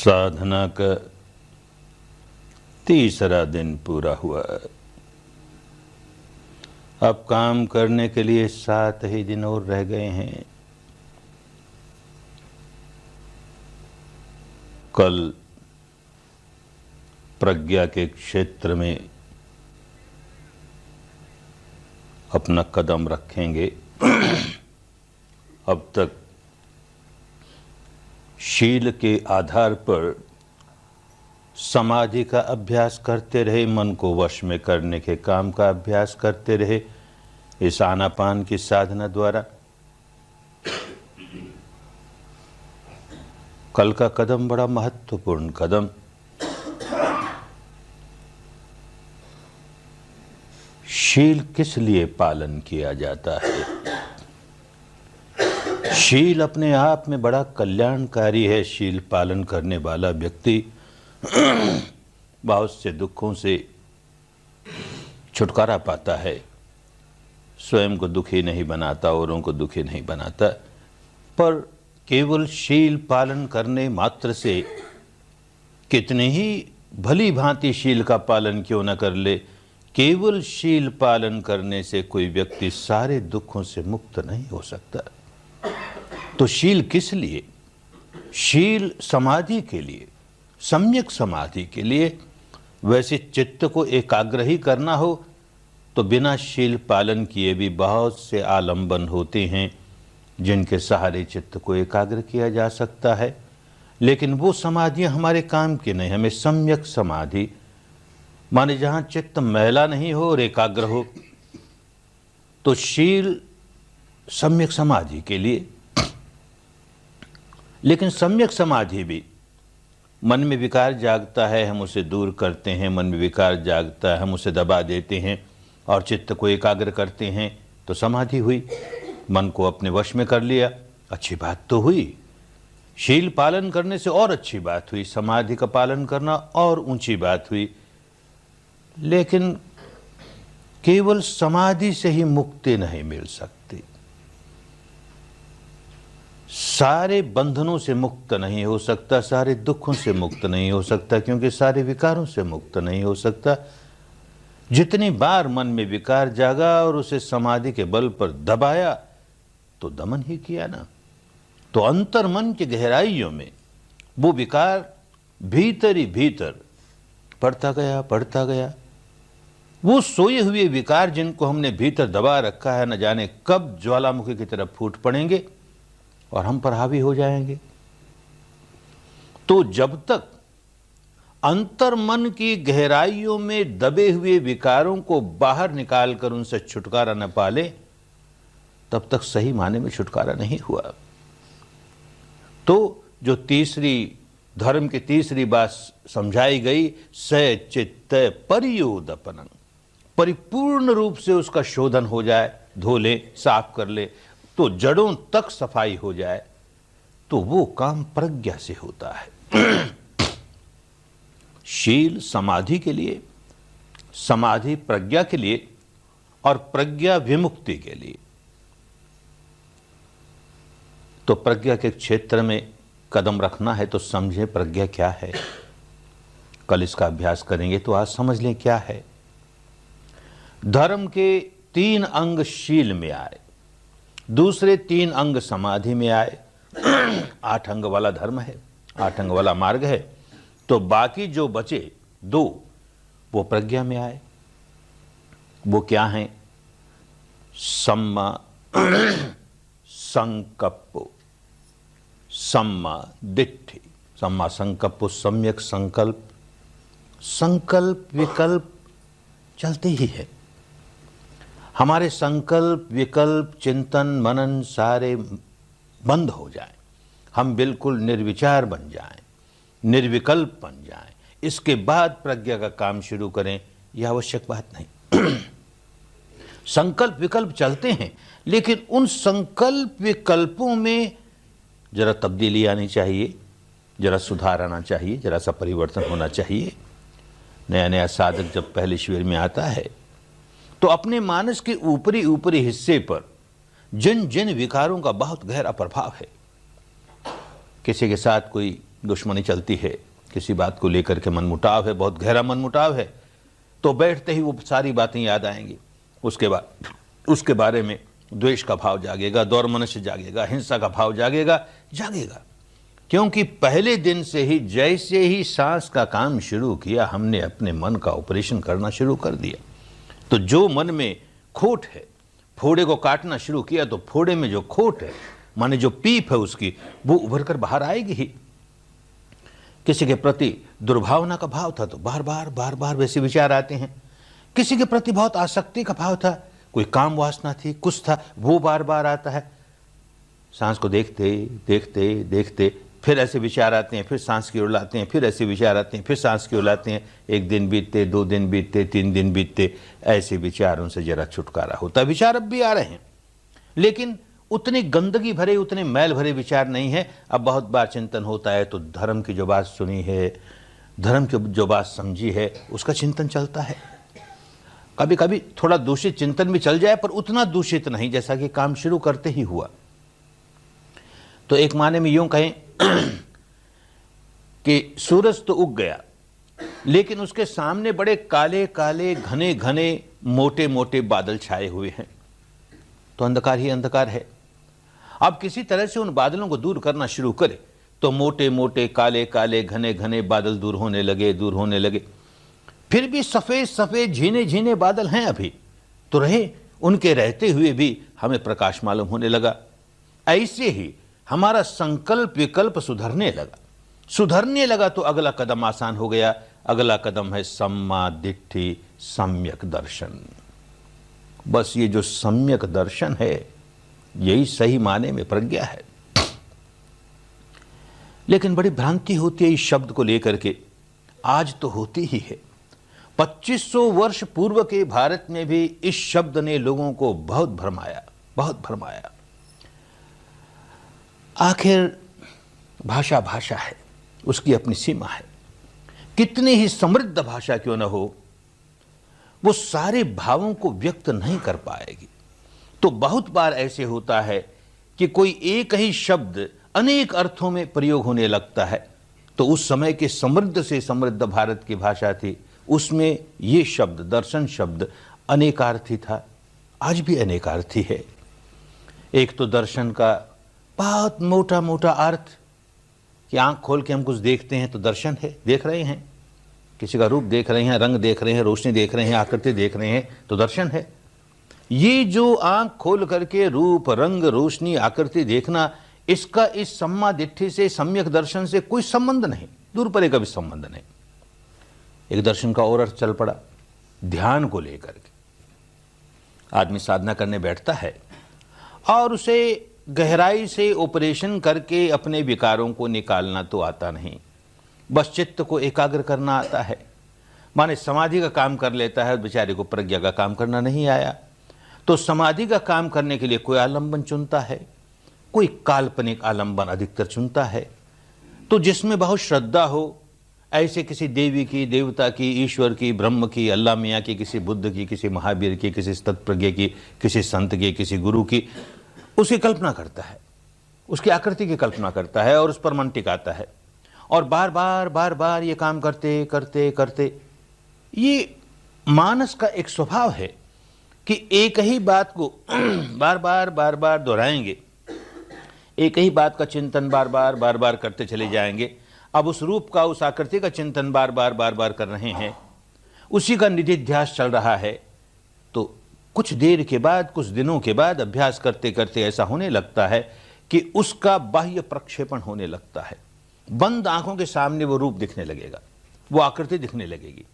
साधना का तीसरा दिन पूरा हुआ। अब काम करने के लिए 7 ही दिन और रह गए हैं। कल प्रज्ञा के क्षेत्र में अपना कदम रखेंगे। अब तक शील के आधार पर समाधि का अभ्यास करते रहे, मन को वश में करने के काम का अभ्यास करते रहे इस आनापान की साधना द्वारा। कल का कदम बड़ा महत्वपूर्ण कदम। शील किस लिए पालन किया जाता है? शील अपने आप में बड़ा कल्याणकारी है। शील पालन करने वाला व्यक्ति बहुत से दुखों से छुटकारा पाता है। स्वयं को दुखी नहीं बनाता, औरों को दुखी नहीं बनाता। पर केवल शील पालन करने मात्र से कितने ही भली भांति शील का पालन क्यों न कर ले, केवल शील पालन करने से कोई व्यक्ति सारे दुखों से मुक्त नहीं हो सकता। तो शील किस लिए? शील समाधि के लिए, सम्यक समाधि के लिए। वैसे चित्त को एकाग्र ही करना हो तो बिना शील पालन किए भी बहुत से आलंबन होते हैं जिनके सहारे चित्त को एकाग्र किया जा सकता है। लेकिन वो समाधियां हमारे काम की नहीं। हमें सम्यक समाधि माने जहां चित्त मैला नहीं हो और एकाग्र हो, तो शील सम्यक समाधि के लिए। लेकिन सम्यक समाधि भी मन में विकार जागता है, हम उसे दूर करते हैं। मन में विकार जागता है, हम उसे दबा देते हैं और चित्त को एकाग्र करते हैं, तो समाधि हुई। मन को अपने वश में कर लिया, अच्छी बात तो हुई। शील पालन करने से और अच्छी बात हुई, समाधि का पालन करना और ऊंची बात हुई। लेकिन केवल समाधि से ही मुक्ति नहीं मिल सकती। सारे बंधनों से मुक्त नहीं हो सकता, सारे दुखों से मुक्त नहीं हो सकता, क्योंकि सारे विकारों से मुक्त नहीं हो सकता। जितनी बार मन में विकार जागा और उसे समाधि के बल पर दबाया तो दमन ही किया ना। तो अंतर मन की गहराइयों में वो विकार भीतर ही भीतर बढ़ता गया। वो सोए हुए विकार जिनको हमने भीतर दबा रखा है, न जाने कब ज्वालामुखी की तरफ फूट पड़ेंगे और हम पर हावी हो जाएंगे। तो जब तक अंतर मन की गहराइयों में दबे हुए विकारों को बाहर निकालकर उनसे छुटकारा न पाले, तब तक सही माने में छुटकारा नहीं हुआ। तो जो धर्म की तीसरी बात समझाई गई, स चित्त परियोदपनं, परिपूर्ण रूप से उसका शोधन हो जाए, धो ले, साफ कर ले, तो जड़ों तक सफाई हो जाए, तो वो काम प्रज्ञा से होता है। शील समाधि के लिए, समाधि प्रज्ञा के लिए और प्रज्ञा विमुक्ति के लिए। तो प्रज्ञा के क्षेत्र में कदम रखना है तो समझें प्रज्ञा क्या है। कल इसका अभ्यास करेंगे तो आज समझ लें क्या है। धर्म के 3 अंग शील में आए, दूसरे 3 अंग समाधि में आए। 8 अंग वाला धर्म है, 8 अंग वाला मार्ग है। तो बाकी जो बचे 2 वो प्रज्ञा में आए। वो क्या हैं? सम्मा संकप्पो, सम्मा दिट्ठि। सम्मा संकप्पो, सम्यक संकल्प। संकल्प विकल्प चलते ही है। हमारे संकल्प विकल्प चिंतन मनन सारे बंद हो जाएं, हम बिल्कुल निर्विचार बन जाएं, निर्विकल्प बन जाएं, इसके बाद प्रज्ञा का काम शुरू करें, यह आवश्यक बात नहीं। संकल्प विकल्प चलते हैं, लेकिन उन संकल्प विकल्पों में जरा तब्दीली आनी चाहिए, जरा सुधार आना चाहिए, जरा सा परिवर्तन होना चाहिए। नया नया साधक जब पहले शिविर में आता है तो अपने मानस के ऊपरी हिस्से पर जिन जिन विकारों का बहुत गहरा प्रभाव है, किसी के साथ कोई दुश्मनी चलती है, किसी बात को लेकर के मनमुटाव है, बहुत गहरा मनमुटाव है, तो बैठते ही वो सारी बातें याद आएंगी। उसके बाद उसके बारे में द्वेष का भाव जागेगा, दौर मनुष्य जागेगा, हिंसा का भाव जागेगा। क्योंकि पहले दिन से ही जैसे ही सांस का काम शुरू किया, हमने अपने मन का ऑपरेशन करना शुरू कर दिया। तो जो मन में खोट है, फोड़े को काटना शुरू किया तो फोड़े में जो खोट है, माने जो पीप है उसकी, वो उभर कर बाहर आएगी ही। किसी के प्रति दुर्भावना का भाव था तो बार बार वैसे विचार आते हैं। किसी के प्रति बहुत आसक्ति का भाव था, कोई काम वासना थी, कुछ था, वो बार बार आता है। सांस को देखते देखते देखते फिर ऐसे विचार आते हैं, फिर सांस की ओर लाते हैं, फिर ऐसे विचार आते हैं, फिर सांस की ओर लाते हैं। 1 दिन बीतते, 2 दिन बीतते, 3 दिन बीतते, ऐसे विचारों से जरा छुटकारा होता। विचार अब भी आ रहे हैं, लेकिन उतनी गंदगी भरे, उतने मैल भरे विचार नहीं है। अब बहुत बार चिंतन होता है तो धर्म की जो बात सुनी है, धर्म की जो बात समझी है, उसका चिंतन चलता है। कभी कभी थोड़ा दूषित चिंतन भी चल जाए, पर उतना दूषित नहीं जैसा कि काम शुरू करते ही हुआ। तो एक माने में यूं कहें कि सूरज तो उग गया, लेकिन उसके सामने बड़े काले काले घने घने मोटे मोटे बादल छाए हुए हैं, तो अंधकार ही अंधकार है। अब किसी तरह से उन बादलों को दूर करना शुरू करे तो मोटे मोटे काले काले घने घने बादल दूर होने लगे। फिर भी सफेद सफेद झीने झीने बादल हैं अभी तो रहे, उनके रहते हुए भी हमें प्रकाश मालूम होने लगा। ऐसे ही हमारा संकल्प विकल्प सुधरने लगा तो अगला कदम आसान हो गया। अगला कदम है सम्मा दिट्ठि सम्यक दर्शन। बस ये जो सम्यक दर्शन है, यही सही माने में प्रज्ञा है। लेकिन बड़ी भ्रांति होती है इस शब्द को लेकर के, आज तो होती ही है। 2500 वर्ष पूर्व के भारत में भी इस शब्द ने लोगों को बहुत भरमाया। आखिर भाषा है, उसकी अपनी सीमा है। कितनी ही समृद्ध भाषा क्यों न हो, वो सारे भावों को व्यक्त नहीं कर पाएगी। तो बहुत बार ऐसे होता है कि कोई एक ही शब्द अनेक अर्थों में प्रयोग होने लगता है। तो उस समय के समृद्ध से समृद्ध भारत की भाषा थी, उसमें ये शब्द, दर्शन शब्द अनेकार्थी था, आज भी अनेकार्थी है। एक तो दर्शन का बहुत मोटा मोटा अर्थ कि आंख खोल के हम कुछ देखते हैं तो दर्शन है, देख रहे हैं, किसी का रूप देख रहे हैं, रंग देख रहे हैं, रोशनी देख रहे हैं, आकृति देख रहे हैं तो दर्शन है। ये जो आंख खोल करके रूप, रंग, रोशनी, आकृति देखना, इसका इस सम्मा दिट्ठि से, सम्यक दर्शन से कोई संबंध नहीं, दूर परे का भी संबंध नहीं। एक दर्शन का और अर्थ चल पड़ा, ध्यान को लेकर के। आदमी साधना करने बैठता है और उसे गहराई से ऑपरेशन करके अपने विकारों को निकालना तो आता नहीं, बस चित्त को एकाग्र करना आता है। माने समाधि का काम कर लेता है, बेचारे को प्रज्ञा का काम करना नहीं आया। तो समाधि का काम करने के लिए कोई आलंबन चुनता है, कोई काल्पनिक आलंबन अधिकतर चुनता है। तो जिसमें बहुत श्रद्धा हो, ऐसे किसी देवी की, देवता की, ईश्वर की, ब्रह्म की, अल्लाह मियाँ की, किसी बुद्ध की, किसी महावीर की, किसी तत्प्रज्ञ की, किसी संत की, किसी गुरु की, उसकी कल्पना करता है, उसकी आकृति की कल्पना करता है और उस पर मन टिकाता है। और बार बार ये काम करते करते करते, ये मानस का एक स्वभाव है कि एक ही बात को बार बार दोहराएंगे, एक ही बात का चिंतन बार बार करते चले जाएंगे। अब उस रूप का, उस आकृति का चिंतन बार बार कर रहे हैं, उसी का निधिध्यास चल रहा है। तो कुछ देर के बाद, कुछ दिनों के बाद अभ्यास करते करते ऐसा होने लगता है कि उसका बाह्य प्रक्षेपण होने लगता है। बंद आंखों के सामने वो रूप दिखने लगेगा, वो आकृति दिखने लगेगी,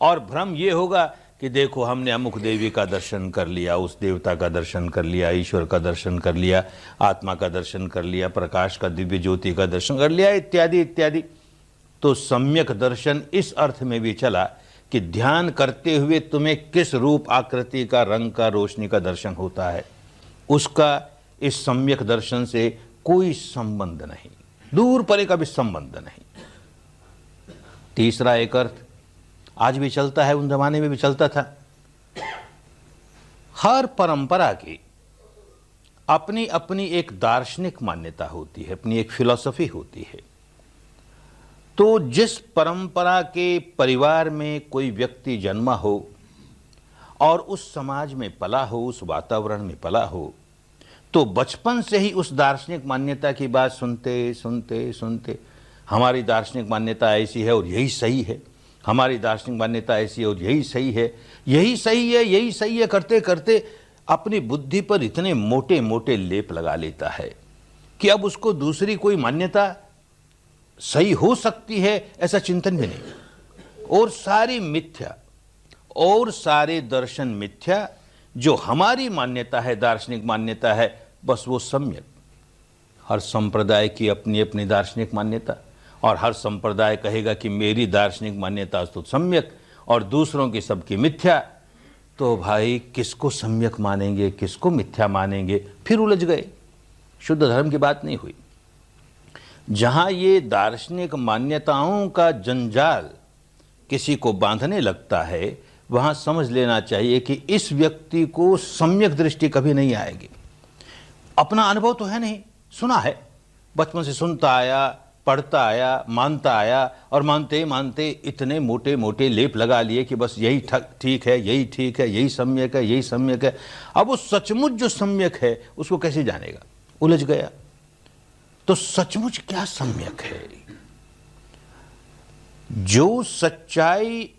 और भ्रम ये होगा कि देखो हमने अमुक देवी का दर्शन कर लिया, उस देवता का दर्शन कर लिया, ईश्वर का दर्शन कर लिया, आत्मा का दर्शन कर लिया, प्रकाश का, दिव्य ज्योति का दर्शन कर लिया, इत्यादि इत्यादि। तो सम्यक दर्शन इस अर्थ में भी चला कि ध्यान करते हुए तुम्हें किस रूप, आकृति का, रंग का, रोशनी का दर्शन होता है, उसका इस सम्यक दर्शन से कोई संबंध नहीं, दूर परे का भी संबंध नहीं। तीसरा एक अर्थ आज भी चलता है, उन जमाने में भी चलता था। हर परंपरा की अपनी अपनी एक दार्शनिक मान्यता होती है, अपनी एक फिलॉसफी होती है। तो जिस परंपरा के परिवार में कोई व्यक्ति जन्मा हो और उस समाज में पला हो, उस वातावरण में पला हो, तो बचपन से ही उस दार्शनिक मान्यता की बात सुनते सुनते सुनते, हमारी दार्शनिक मान्यता ऐसी है और यही सही है, हमारी दार्शनिक मान्यता ऐसी है और यही सही है, यही सही है, यही सही है करते करते अपनी बुद्धि पर इतने मोटे मोटे लेप लगा लेता है कि अब उसको दूसरी कोई मान्यता सही हो सकती है ऐसा चिंतन भी नहीं। और सारी मिथ्या और सारे दर्शन मिथ्या, जो हमारी मान्यता है, दार्शनिक मान्यता है, बस वो सम्यक। हर संप्रदाय की अपनी अपनी दार्शनिक मान्यता, और हर संप्रदाय कहेगा कि मेरी दार्शनिक मान्यता तो सम्यक और दूसरों की सबकी मिथ्या। तो भाई किसको सम्यक मानेंगे, किसको मिथ्या मानेंगे, फिर उलझ गए। शुद्ध धर्म की बात नहीं हुई। जहां ये दार्शनिक मान्यताओं का जंजाल किसी को बांधने लगता है, वहां समझ लेना चाहिए कि इस व्यक्ति को सम्यक दृष्टि कभी नहीं आएगी। अपना अनुभव तो है नहीं, सुना है, बचपन से सुनता आया, पढ़ता आया, मानता आया, और मानते मानते इतने मोटे मोटे लेप लगा लिए कि बस यही ठीक है, यही ठीक है, यही सम्यक है, यही सम्यक है। अब वो सचमुच जो सम्यक है उसको कैसे जानेगा? उलझ गया। तो सचमुच क्या सम्यक है? जो सच्चाई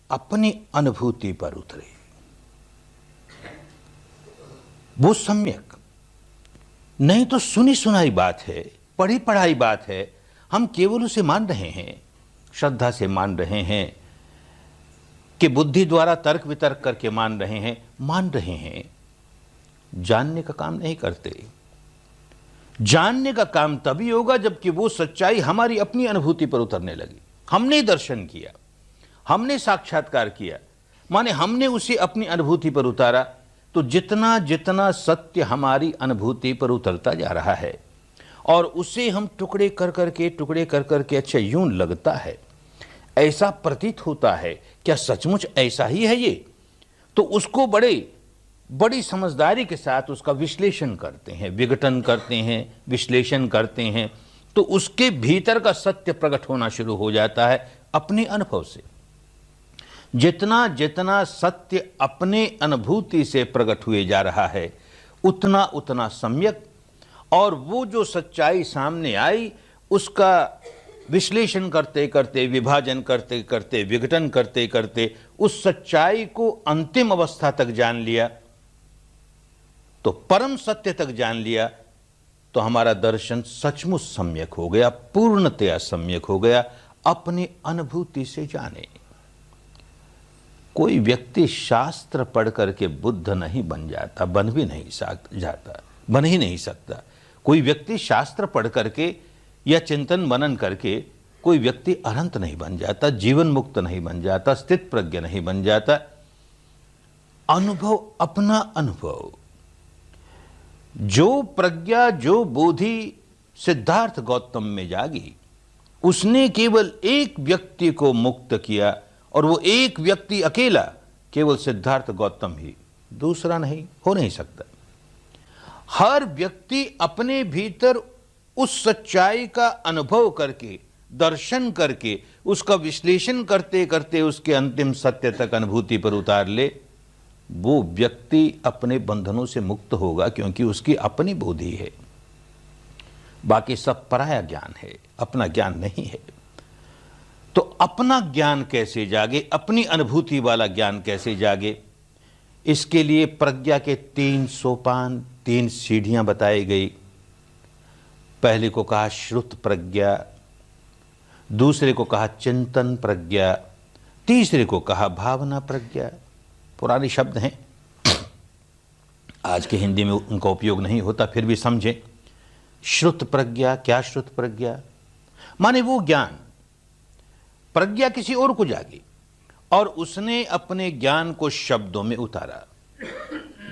अपनी अनुभूति पर उतरे वो सम्यक। नहीं तो सुनी सुनाई बात है, पढ़ी पढ़ाई बात है, हम केवल उसे मान रहे हैं, श्रद्धा से मान रहे हैं, कि बुद्धि द्वारा तर्क वितर्क करके मान रहे हैं, जानने का काम नहीं करते। जानने का काम तभी होगा जबकि वो सच्चाई हमारी अपनी अनुभूति पर उतरने लगी। हमने दर्शन किया, हमने साक्षात्कार किया, माने हमने उसे अपनी अनुभूति पर उतारा। तो जितना जितना सत्य हमारी अनुभूति पर उतरता जा रहा है और उसे हम टुकड़े कर करके अच्छा यूं लगता है, ऐसा प्रतीत होता है, क्या सचमुच ऐसा ही है ये? तो उसको बड़ी समझदारी के साथ उसका विश्लेषण करते हैं, विघटन करते हैं, विश्लेषण करते हैं, तो उसके भीतर का सत्य प्रकट होना शुरू हो जाता है अपने अनुभव से। जितना जितना सत्य अपने अनुभूति से प्रकट हुए जा रहा है उतना उतना सम्यक, और वो जो सच्चाई सामने आई उसका विश्लेषण करते करते, विभाजन करते करते, विघटन करते करते उस सच्चाई को अंतिम अवस्था तक जान लिया, तो परम सत्य तक जान लिया, तो हमारा दर्शन सचमुच सम्यक हो गया, पूर्णतया सम्यक हो गया, अपनी अनुभूति से जाने। कोई व्यक्ति शास्त्र पढ़ करके बुद्ध नहीं बन जाता, बन भी नहीं जाता, बन ही नहीं सकता। कोई व्यक्ति शास्त्र पढ़ करके या चिंतन मनन करके कोई व्यक्ति अनंत नहीं बन जाता, जीवन मुक्त नहीं बन जाता, स्थित प्रज्ञ नहीं बन जाता। अनुभव, अपना अनुभव, जो प्रज्ञा, जो बोधि सिद्धार्थ गौतम में जागी, उसने केवल एक व्यक्ति को मुक्त किया, और वो एक व्यक्ति अकेला केवल सिद्धार्थ गौतम ही, दूसरा नहीं, हो नहीं सकता। हर व्यक्ति अपने भीतर उस सच्चाई का अनुभव करके, दर्शन करके, उसका विश्लेषण करते करते उसके अंतिम सत्य तक अनुभूति पर उतार ले, वो व्यक्ति अपने बंधनों से मुक्त होगा, क्योंकि उसकी अपनी बोधि है। बाकी सब पराया ज्ञान है, अपना ज्ञान नहीं है। तो अपना ज्ञान कैसे जागे, अपनी अनुभूति वाला ज्ञान कैसे जागे? इसके लिए प्रज्ञा के 3 सोपान, 3 सीढ़ियां बताई गई। पहले को कहा श्रुत प्रज्ञा, दूसरे को कहा चिंतन प्रज्ञा, तीसरे को कहा भावना प्रज्ञा। पुराने शब्द हैं, आज के हिंदी में उनका उपयोग नहीं होता, फिर भी समझें। श्रुत प्रज्ञा, क्या श्रुत प्रज्ञा? माने वो ज्ञान, प्रज्ञा किसी और को जागी और उसने अपने ज्ञान को शब्दों में उतारा,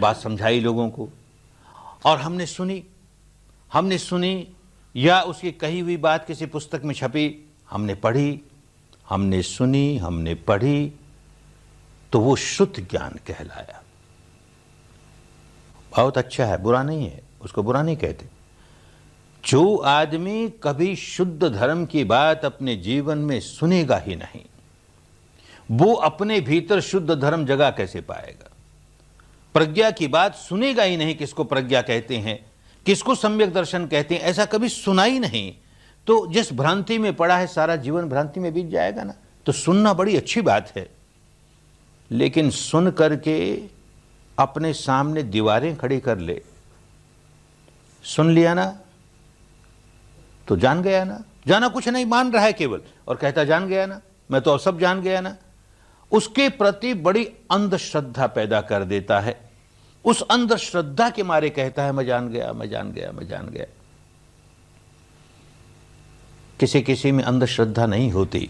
बात समझाई लोगों को, और हमने सुनी या उसकी कही हुई बात किसी पुस्तक में छपी, हमने पढ़ी, हमने सुनी, हमने पढ़ी, तो वो शुद्ध ज्ञान कहलाया। बहुत अच्छा है, बुरा नहीं है, उसको बुरा नहीं कहते। जो आदमी कभी शुद्ध धर्म की बात अपने जीवन में सुनेगा ही नहीं, वो अपने भीतर शुद्ध धर्म जगह कैसे पाएगा? प्रज्ञा की बात सुनेगा ही नहीं, किसको प्रज्ञा कहते हैं, किसको सम्यक दर्शन कहते हैं, ऐसा कभी सुना ही नहीं, तो जिस भ्रांति में पड़ा है सारा जीवन भ्रांति में बीत जाएगा ना। तो सुनना बड़ी अच्छी बात है, लेकिन सुन करके अपने सामने दीवारें खड़ी कर ले। सुन लिया ना तो जान गया ना, जाना कुछ नहीं, मान रहा है केवल, और कहता जान गया ना, मैं तो सब जान गया ना। उसके प्रति बड़ी अंधश्रद्धा पैदा कर देता है। उस अंधश्रद्धा के मारे कहता है मैं जान गया, मैं जान गया, मैं जान गया। किसी किसी में अंधश्रद्धा नहीं होती,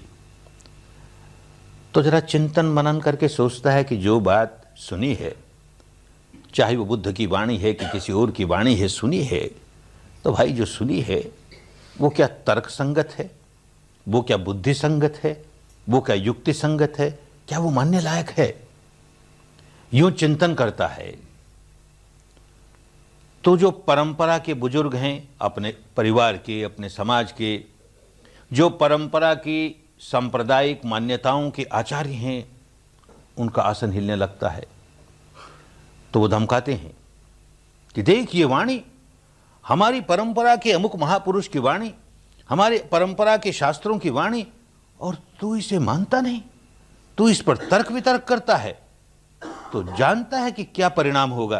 तो जरा चिंतन मनन करके सोचता है कि जो बात सुनी है, चाहे वो बुद्ध की वाणी है कि किसी और की वाणी है, सुनी है, तो भाई जो सुनी है वो क्या तर्क संगत है, वो क्या बुद्धि संगत है, वो क्या युक्ति संगत है, क्या वो मानने लायक है? यूं चिंतन करता है तो जो परंपरा के बुजुर्ग हैं, अपने परिवार के, अपने समाज के, जो परंपरा की सांप्रदायिक मान्यताओं के आचार्य हैं, उनका आसन हिलने लगता है। तो वो धमकाते हैं कि देख ये वाणी हमारी परंपरा के अमुक महापुरुष की वाणी, हमारे परंपरा के शास्त्रों की वाणी, और तू इसे मानता नहीं, तू इस पर तर्क वितर्क करता है, तो जानता है कि क्या परिणाम होगा।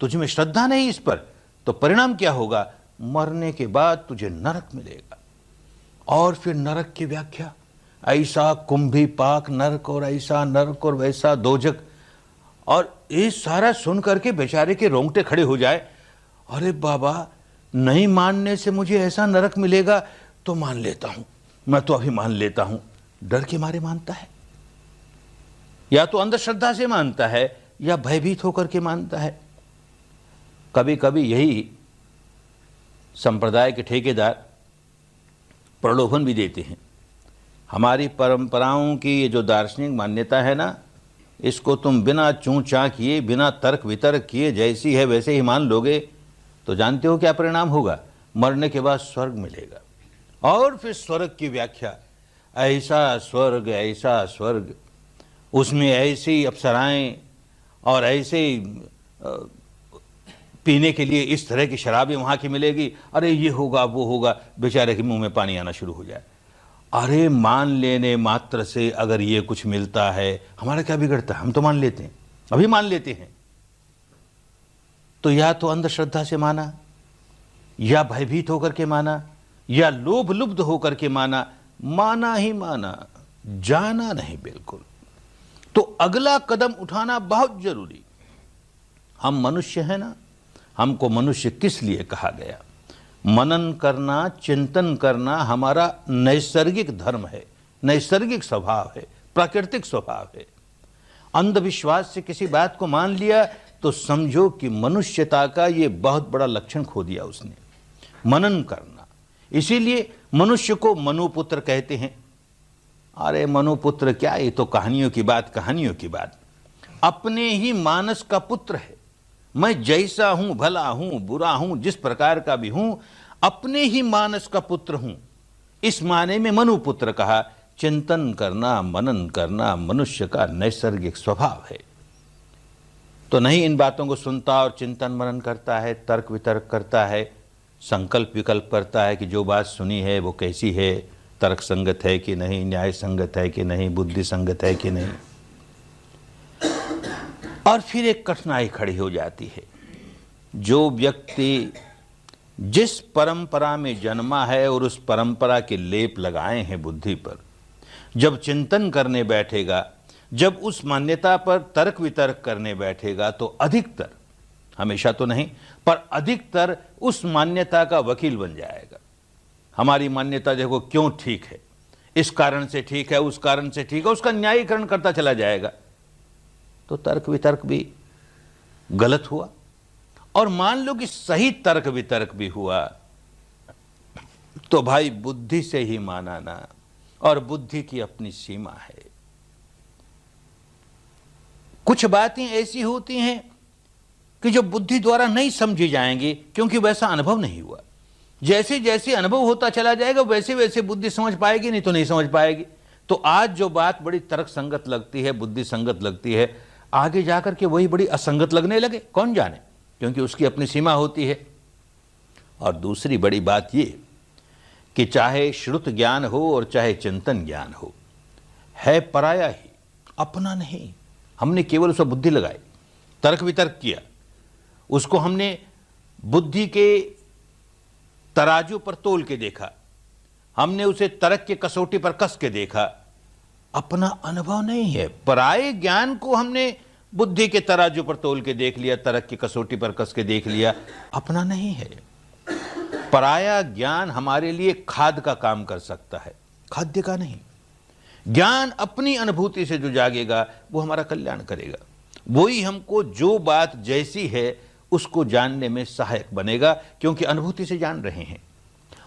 तुझ में श्रद्धा नहीं इस पर, तो परिणाम क्या होगा? मरने के बाद तुझे नरक मिलेगा। और फिर नरक की व्याख्या, ऐसा कुंभी पाक नरक, और ऐसा नरक, और वैसा दोजक। और ये सारा सुन करके बेचारे के रोंगटे खड़े हो जाए, अरे बाबा, नहीं मानने से मुझे ऐसा नरक मिलेगा तो मान लेता हूं, मैं तो अभी मान लेता हूं। डर के मारे मानता है, या तो अंधश्रद्धा से मानता है या भयभीत होकर के मानता है। कभी कभी यही संप्रदाय के ठेकेदार प्रलोभन भी देते हैं, हमारी परंपराओं की ये जो दार्शनिक मान्यता है ना, इसको तुम बिना चूं चां किए, बिना तर्क वितर्क किए, जैसी है वैसे ही मान लोगे, तो जानते हो क्या परिणाम होगा? मरने के बाद स्वर्ग मिलेगा। और फिर स्वर्ग की व्याख्या, ऐसा स्वर्ग, ऐसा स्वर्ग, उसमें ऐसी अप्सराएं और ऐसे पीने के लिए इस तरह की शराबें वहाँ की मिलेगी, अरे ये होगा वो होगा, बेचारे के मुंह में पानी आना शुरू हो जाए। अरे मान लेने मात्र से अगर ये कुछ मिलता है, हमारा क्या बिगड़ता है? हम तो मान लेते हैं, अभी मान लेते हैं। तो या तो अंधश्रद्धा से माना, या भयभीत होकर के माना, या लोभ लुब्ध होकर के माना, माना ही माना, जाना नहीं बिल्कुल। तो अगला कदम उठाना बहुत जरूरी। हम मनुष्य हैं ना, हमको मनुष्य किस लिए कहा गया? मनन करना, चिंतन करना हमारा नैसर्गिक धर्म है, नैसर्गिक स्वभाव है, प्राकृतिक स्वभाव है। अंधविश्वास से किसी बात को मान लिया तो समझो कि मनुष्यता का ये बहुत बड़ा लक्षण खो दिया उसने, मनन करना। इसीलिए मनुष्य को मनुपुत्र कहते हैं। अरे मनुपुत्र क्या, ये तो कहानियों की बात, कहानियों की बात। अपने ही मानस का पुत्र है। मैं जैसा हूं, भला हूं, बुरा हूं, जिस प्रकार का भी हूं, अपने ही मानस का पुत्र हूं। इस माने में मनुपुत्र कहा। चिंतन करना, मनन करना मनुष्य का नैसर्गिक स्वभाव है। तो नहीं इन बातों को सुनता और चिंतन मनन करता है, तर्क वितर्क करता है, संकल्प विकल्प करता है कि जो बात सुनी है वो कैसी है, तर्क संगत है कि नहीं, न्याय संगत है कि नहीं, बुद्धि संगत है कि नहीं। और फिर एक कठिनाई खड़ी हो जाती है। जो व्यक्ति जिस परंपरा में जन्मा है और उस परंपरा के लेप लगाए हैं बुद्धि पर, जब चिंतन करने बैठेगा, जब उस मान्यता पर तर्क वितर्क करने बैठेगा, तो अधिकतर, हमेशा तो नहीं, पर अधिकतर उस मान्यता का वकील बन जाएगा। हमारी मान्यता देखो क्यों ठीक है, इस कारण से ठीक है, उस कारण से ठीक है, उसका न्यायीकरण करता चला जाएगा। तो तर्क वितर्क भी गलत हुआ। और मान लो कि सही तर्क वितर्क भी हुआ, तो भाई बुद्धि से ही माना ना, और बुद्धि की अपनी सीमा है। कुछ बातें ऐसी होती हैं कि जो बुद्धि द्वारा नहीं समझी जाएंगी, क्योंकि वैसा अनुभव नहीं हुआ। जैसे जैसे अनुभव होता चला जाएगा वैसे वैसे बुद्धि समझ पाएगी, नहीं तो नहीं समझ पाएगी। तो आज जो बात बड़ी तर्क संगत लगती है, बुद्धि संगत लगती है, आगे जाकर के वही बड़ी असंगत लगने लगे, कौन जाने, क्योंकि उसकी अपनी सीमा होती है। और दूसरी बड़ी बात ये कि चाहे श्रुत ज्ञान हो और चाहे चिंतन ज्ञान हो, है पराया ही, अपना नहीं। हमने केवल उस पर बुद्धि लगाई, तर्क वितर्क किया, उसको हमने बुद्धि के तराजू पर तोल के देखा, हमने उसे तर्क के कसौटी पर कस के देखा, अपना अनुभव नहीं है। पराये ज्ञान को हमने बुद्धि के तराजू पर तोल के देख लिया, तर्क की कसौटी पर कस के देख लिया, अपना नहीं है। पराया ज्ञान हमारे लिए खाद का काम कर सकता है, खाद्य का नहीं। ज्ञान अपनी अनुभूति से जो जागेगा वो हमारा कल्याण करेगा, वही हमको जो बात जैसी है उसको जानने में सहायक बनेगा, क्योंकि अनुभूति से जान रहे हैं।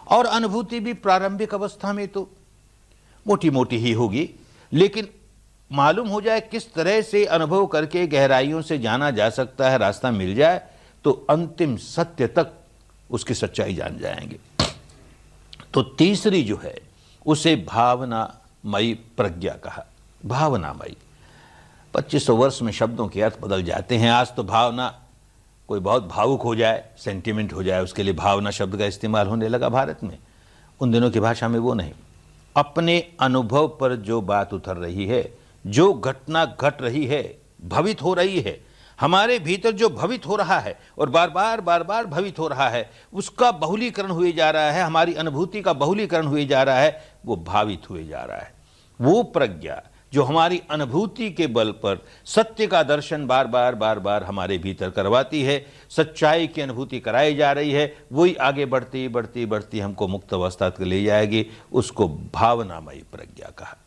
और अनुभूति भी प्रारंभिक अवस्था में तो मोटी मोटी ही होगी, लेकिन मालूम हो जाए किस तरह से अनुभव करके गहराइयों से जाना जा सकता है, रास्ता मिल जाए तो अंतिम सत्य तक उसकी सच्चाई जान जाएंगे। तो तीसरी जो है उसे भावनामयी प्रज्ञा कहा। भावनामयी, 2500 वर्ष में शब्दों के अर्थ बदल जाते हैं। आज तो भावना, कोई बहुत भावुक हो जाए, सेंटिमेंट हो जाए, उसके लिए भावना शब्द का इस्तेमाल होने लगा भारत में। उन दिनों की भाषा में वो नहीं। अपने अनुभव पर जो बात उतर रही है, जो घटना घट रही है, भवित हो रही है, हमारे भीतर जो भवित हो रहा है और बार बार भवित हो रहा है, उसका बहुलीकरण हुए जा रहा है, हमारी अनुभूति का बहुलीकरण हुए जा रहा है, वो भावित हुए जा रहा है। वो प्रज्ञा जो हमारी अनुभूति के बल पर सत्य का दर्शन बार बार हमारे भीतर करवाती है, सच्चाई की अनुभूति कराई जा रही है, वही आगे बढ़ती बढ़ती बढ़ती हमको मुक्त अवस्था तक ले जाएगी। उसको भावनामयी प्रज्ञा कहा।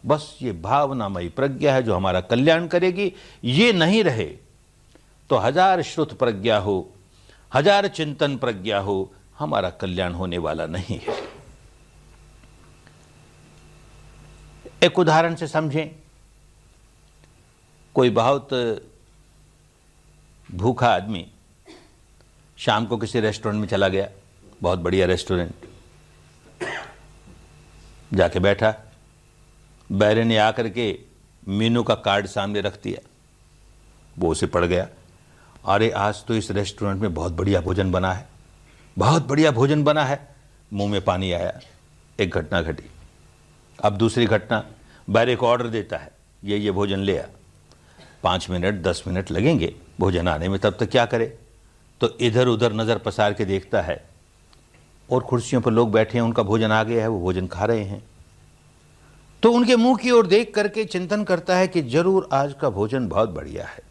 बस ये भावनामयी प्रज्ञा है जो हमारा कल्याण करेगी। ये नहीं रहे तो 1000 श्रुत प्रज्ञा हो, 1000 चिंतन प्रज्ञा हो, हमारा कल्याण होने वाला नहीं है। एक उदाहरण से समझें। कोई बहुत भूखा आदमी शाम को किसी रेस्टोरेंट में चला गया, बहुत बढ़िया रेस्टोरेंट, जाके बैठा। बैरे ने आकर के मेनू का कार्ड सामने रख दिया। वो उसे पड़ गया, अरे आज तो इस रेस्टोरेंट में बहुत बढ़िया भोजन बना है, बहुत बढ़िया भोजन बना है। मुंह में पानी आया। एक घटना घटी। अब दूसरी घटना, बैरे को ऑर्डर देता है, ये भोजन ले आ। 5 मिनट 10 मिनट लगेंगे भोजन आने में, तब तक क्या करे? तो इधर उधर नज़र पसार के देखता है और कुर्सियों पर लोग बैठे हैं, उनका भोजन आ गया है, वो भोजन खा रहे हैं। तो उनके मुंह की ओर देख करके चिंतन करता है कि जरूर आज का भोजन बहुत बढ़िया है,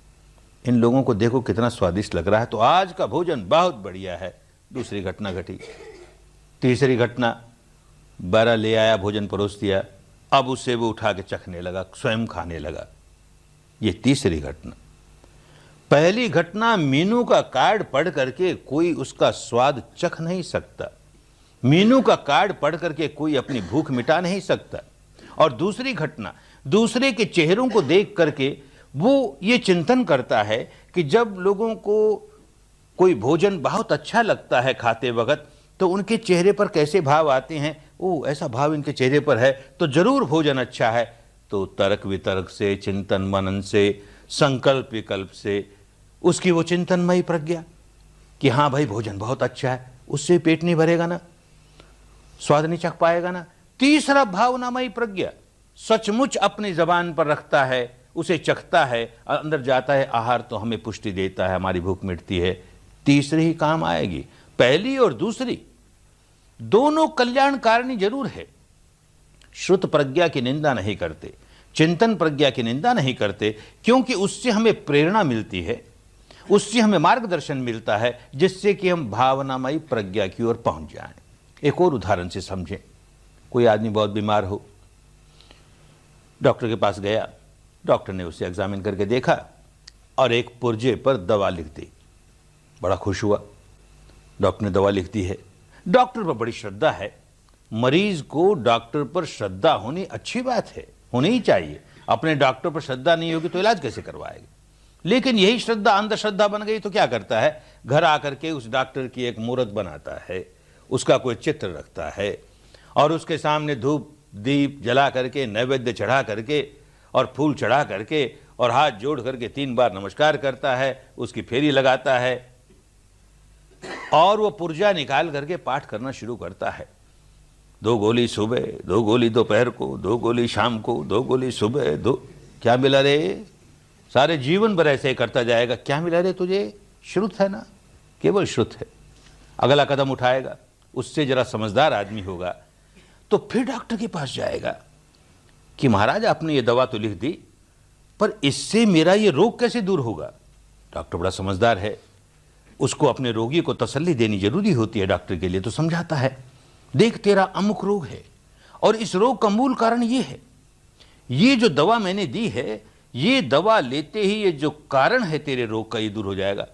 इन लोगों को देखो कितना स्वादिष्ट लग रहा है, तो आज का भोजन बहुत बढ़िया है। दूसरी घटना घटी। तीसरी घटना, बैरा ले आया, भोजन परोस दिया, अब उसे वो उठा के चखने लगा, स्वयं खाने लगा। ये तीसरी घटना। पहली घटना, मीनू का कार्ड पढ़ करके कोई उसका स्वाद चख नहीं सकता, मीनू का कार्ड पढ़ करके कोई अपनी भूख मिटा नहीं सकता। और दूसरी घटना, दूसरे के चेहरों को देख करके वो ये चिंतन करता है कि जब लोगों को कोई भोजन बहुत अच्छा लगता है खाते वक्त, तो उनके चेहरे पर कैसे भाव आते हैं, ओ ऐसा भाव इनके चेहरे पर है तो जरूर भोजन अच्छा है। तो तर्क वितर्क से, चिंतन मनन से, संकल्प विकल्प से उसकी वो चिंतनमयी प्रज्ञा कि हाँ भाई भोजन बहुत अच्छा है, उससे पेट नहीं भरेगा ना, स्वाद नहीं चख पाएगा ना। तीसरा, भावनामयी प्रज्ञा, सचमुच अपनी जबान पर रखता है, उसे चखता है, अंदर जाता है, आहार तो हमें पुष्टि देता है, हमारी भूख मिटती है। तीसरी ही काम आएगी। पहली और दूसरी दोनों कल्याणकारिणी जरूर है। श्रुत प्रज्ञा की निंदा नहीं करते, चिंतन प्रज्ञा की निंदा नहीं करते, क्योंकि उससे हमें प्रेरणा मिलती है, उससे हमें मार्गदर्शन मिलता है, जिससे कि हम भावनामयी प्रज्ञा की ओर पहुंच जाएं। एक और उदाहरण से समझें। कोई आदमी बहुत बीमार हो, डॉक्टर के पास गया, डॉक्टर ने उसे एग्जामिन करके देखा और एक पुर्जे पर दवा लिख दी। बड़ा खुश हुआ, डॉक्टर ने दवा लिख दी है। डॉक्टर पर बड़ी श्रद्धा है, मरीज को डॉक्टर पर श्रद्धा होनी अच्छी बात है, होनी ही चाहिए। अपने डॉक्टर पर श्रद्धा नहीं होगी तो इलाज कैसे करवाएगा? लेकिन यही श्रद्धा अंधश्रद्धा बन गई तो क्या करता है, घर आकर के उस डॉक्टर की एक मूर्त बनाता है, उसका कोई चित्र रखता है और उसके सामने धूप दीप जला करके, नैवेद्य चढ़ा करके और फूल चढ़ा करके और हाथ जोड़ करके 3 बार नमस्कार करता है, उसकी फेरी लगाता है और वो पुर्जा निकाल करके पाठ करना शुरू करता है। 2 गोली सुबह, 2 गोली दोपहर को, 2 गोली शाम को, 2 गोली सुबह, 2 क्या मिला रे? सारे जीवन भर ऐसे करता जाएगा। क्या मिला रे तुझे? श्रुत है ना, केवल श्रुत है। अगला कदम उठाएगा, उससे जरा समझदार आदमी होगा तो फिर डॉक्टर के पास जाएगा कि महाराज आपने ये दवा तो लिख दी, पर इससे मेरा ये रोग कैसे दूर होगा? डॉक्टर बड़ा समझदार है, उसको अपने रोगी को तसल्ली देनी जरूरी होती है डॉक्टर के लिए, तो समझाता है, देख तेरा अमुक रोग है और इस रोग का मूल कारण ये है, ये जो दवा मैंने दी है, ये दवा लेते ही ये जो कारण है तेरे रोग का, ये दूर हो जाएगा।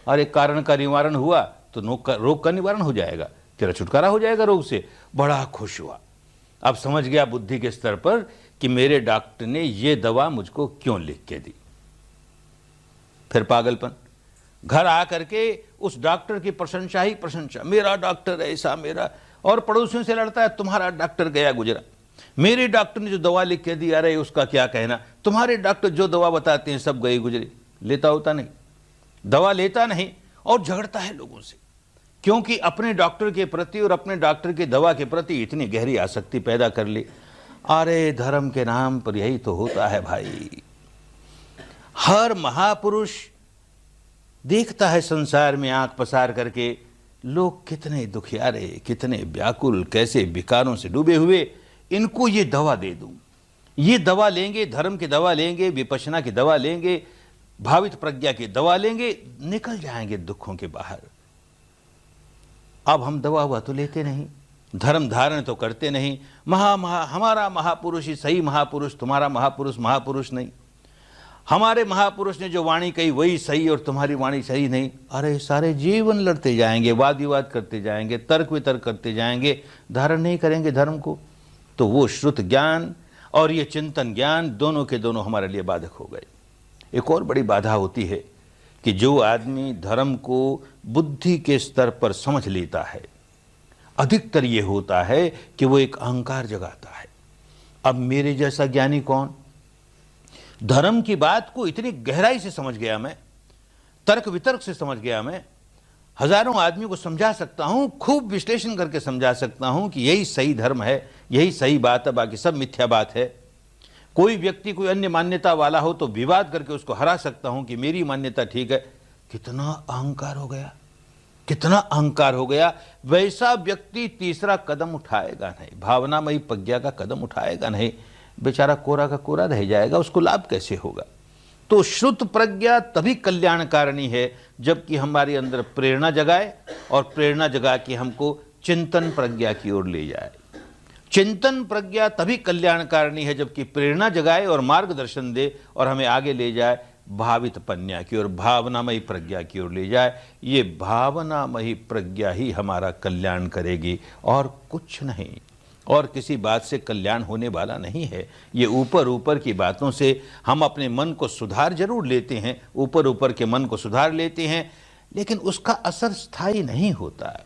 और एक कारण का निवारण हुआ तो रोग का निवारण हो जाएगा, तेरा छुटकारा हो जाएगा रोग से। बड़ा खुश हुआ, अब समझ गया बुद्धि के स्तर पर कि मेरे डॉक्टर ने ये दवा मुझको क्यों लिख के दी। फिर पागलपन, घर आकर के उस डॉक्टर की प्रशंसा ही प्रशंसा, मेरा डॉक्टर ऐसा, मेरा, और पड़ोसियों से लड़ता है, तुम्हारा डॉक्टर गया गुजरा, मेरे डॉक्टर ने जो दवा लिख के दी, अरे उसका क्या कहना, तुम्हारे डॉक्टर जो दवा बताते हैं सब गई गुजरी। लेता होता नहीं, दवा लेता नहीं और झगड़ता है लोगों से, क्योंकि अपने डॉक्टर के प्रति और अपने डॉक्टर की दवा के प्रति इतनी गहरी आसक्ति पैदा कर ली। अरे धर्म के नाम पर यही तो होता है भाई। हर महापुरुष देखता है संसार में आंख पसार करके, लोग कितने दुखियारे, कितने व्याकुल, कैसे विकारों से डूबे हुए, इनको ये दवा दे दूं, ये दवा लेंगे, धर्म की दवा लेंगे, विपश्यना की दवा लेंगे, भावित प्रज्ञा की दवा लेंगे, निकल जाएंगे दुखों के बाहर। अब हम दवा हुआ तो लेते नहीं, धर्म धारण तो करते नहीं। हमारा महापुरुष ही सही महापुरुष, तुम्हारा महापुरुष महापुरुष नहीं। हमारे महापुरुष ने जो वाणी कही वही सही और तुम्हारी वाणी सही नहीं। अरे सारे जीवन लड़ते जाएंगे, वाद विवाद करते जाएंगे, तर्क वितर्क करते जाएंगे, धारण नहीं करेंगे धर्म को। तो वो श्रुत ज्ञान और ये चिंतन ज्ञान दोनों के दोनों हमारे लिए बाधक हो गए। एक और बड़ी बाधा होती है कि जो आदमी धर्म को बुद्धि के स्तर पर समझ लेता है, अधिकतर ये होता है कि वो एक अहंकार जगाता है। अब मेरे जैसा ज्ञानी कौन? धर्म की बात को इतनी गहराई से समझ गया मैं, तर्क वितर्क से समझ गया मैं, हजारों आदमियों को समझा सकता हूं, खूब विश्लेषण करके समझा सकता हूं कि यही सही धर्म है, यही सही बात है, बाकी सब मिथ्या बात है। कोई व्यक्ति कोई अन्य मान्यता वाला हो तो विवाद करके उसको हरा सकता हूं कि मेरी मान्यता ठीक है। कितना अहंकार हो गया, कितना अहंकार हो गया। वैसा व्यक्ति तीसरा कदम उठाएगा नहीं, भावनामयी प्रज्ञा का कदम उठाएगा नहीं, बेचारा कोरा का कोरा रह जाएगा, उसको लाभ कैसे होगा। तो श्रुत प्रज्ञा तभी कल्याणकारिणी है जबकि हमारे अंदर प्रेरणा जगाए और प्रेरणा जगा के हमको चिंतन प्रज्ञा की ओर ले जाए। चिंतन प्रज्ञा तभी कल्याणकारिणी है जबकि प्रेरणा जगाए और मार्गदर्शन दे और हमें आगे ले जाए भावित पन्या की ओर, भावनामयी प्रज्ञा की ओर ले जाए। ये भावनामयी प्रज्ञा ही हमारा कल्याण करेगी और कुछ नहीं, और किसी बात से कल्याण होने वाला नहीं है। ये ऊपर ऊपर की बातों से हम अपने मन को सुधार जरूर लेते हैं, ऊपर ऊपर के मन को सुधार लेते हैं, लेकिन उसका असर स्थायी नहीं होता है।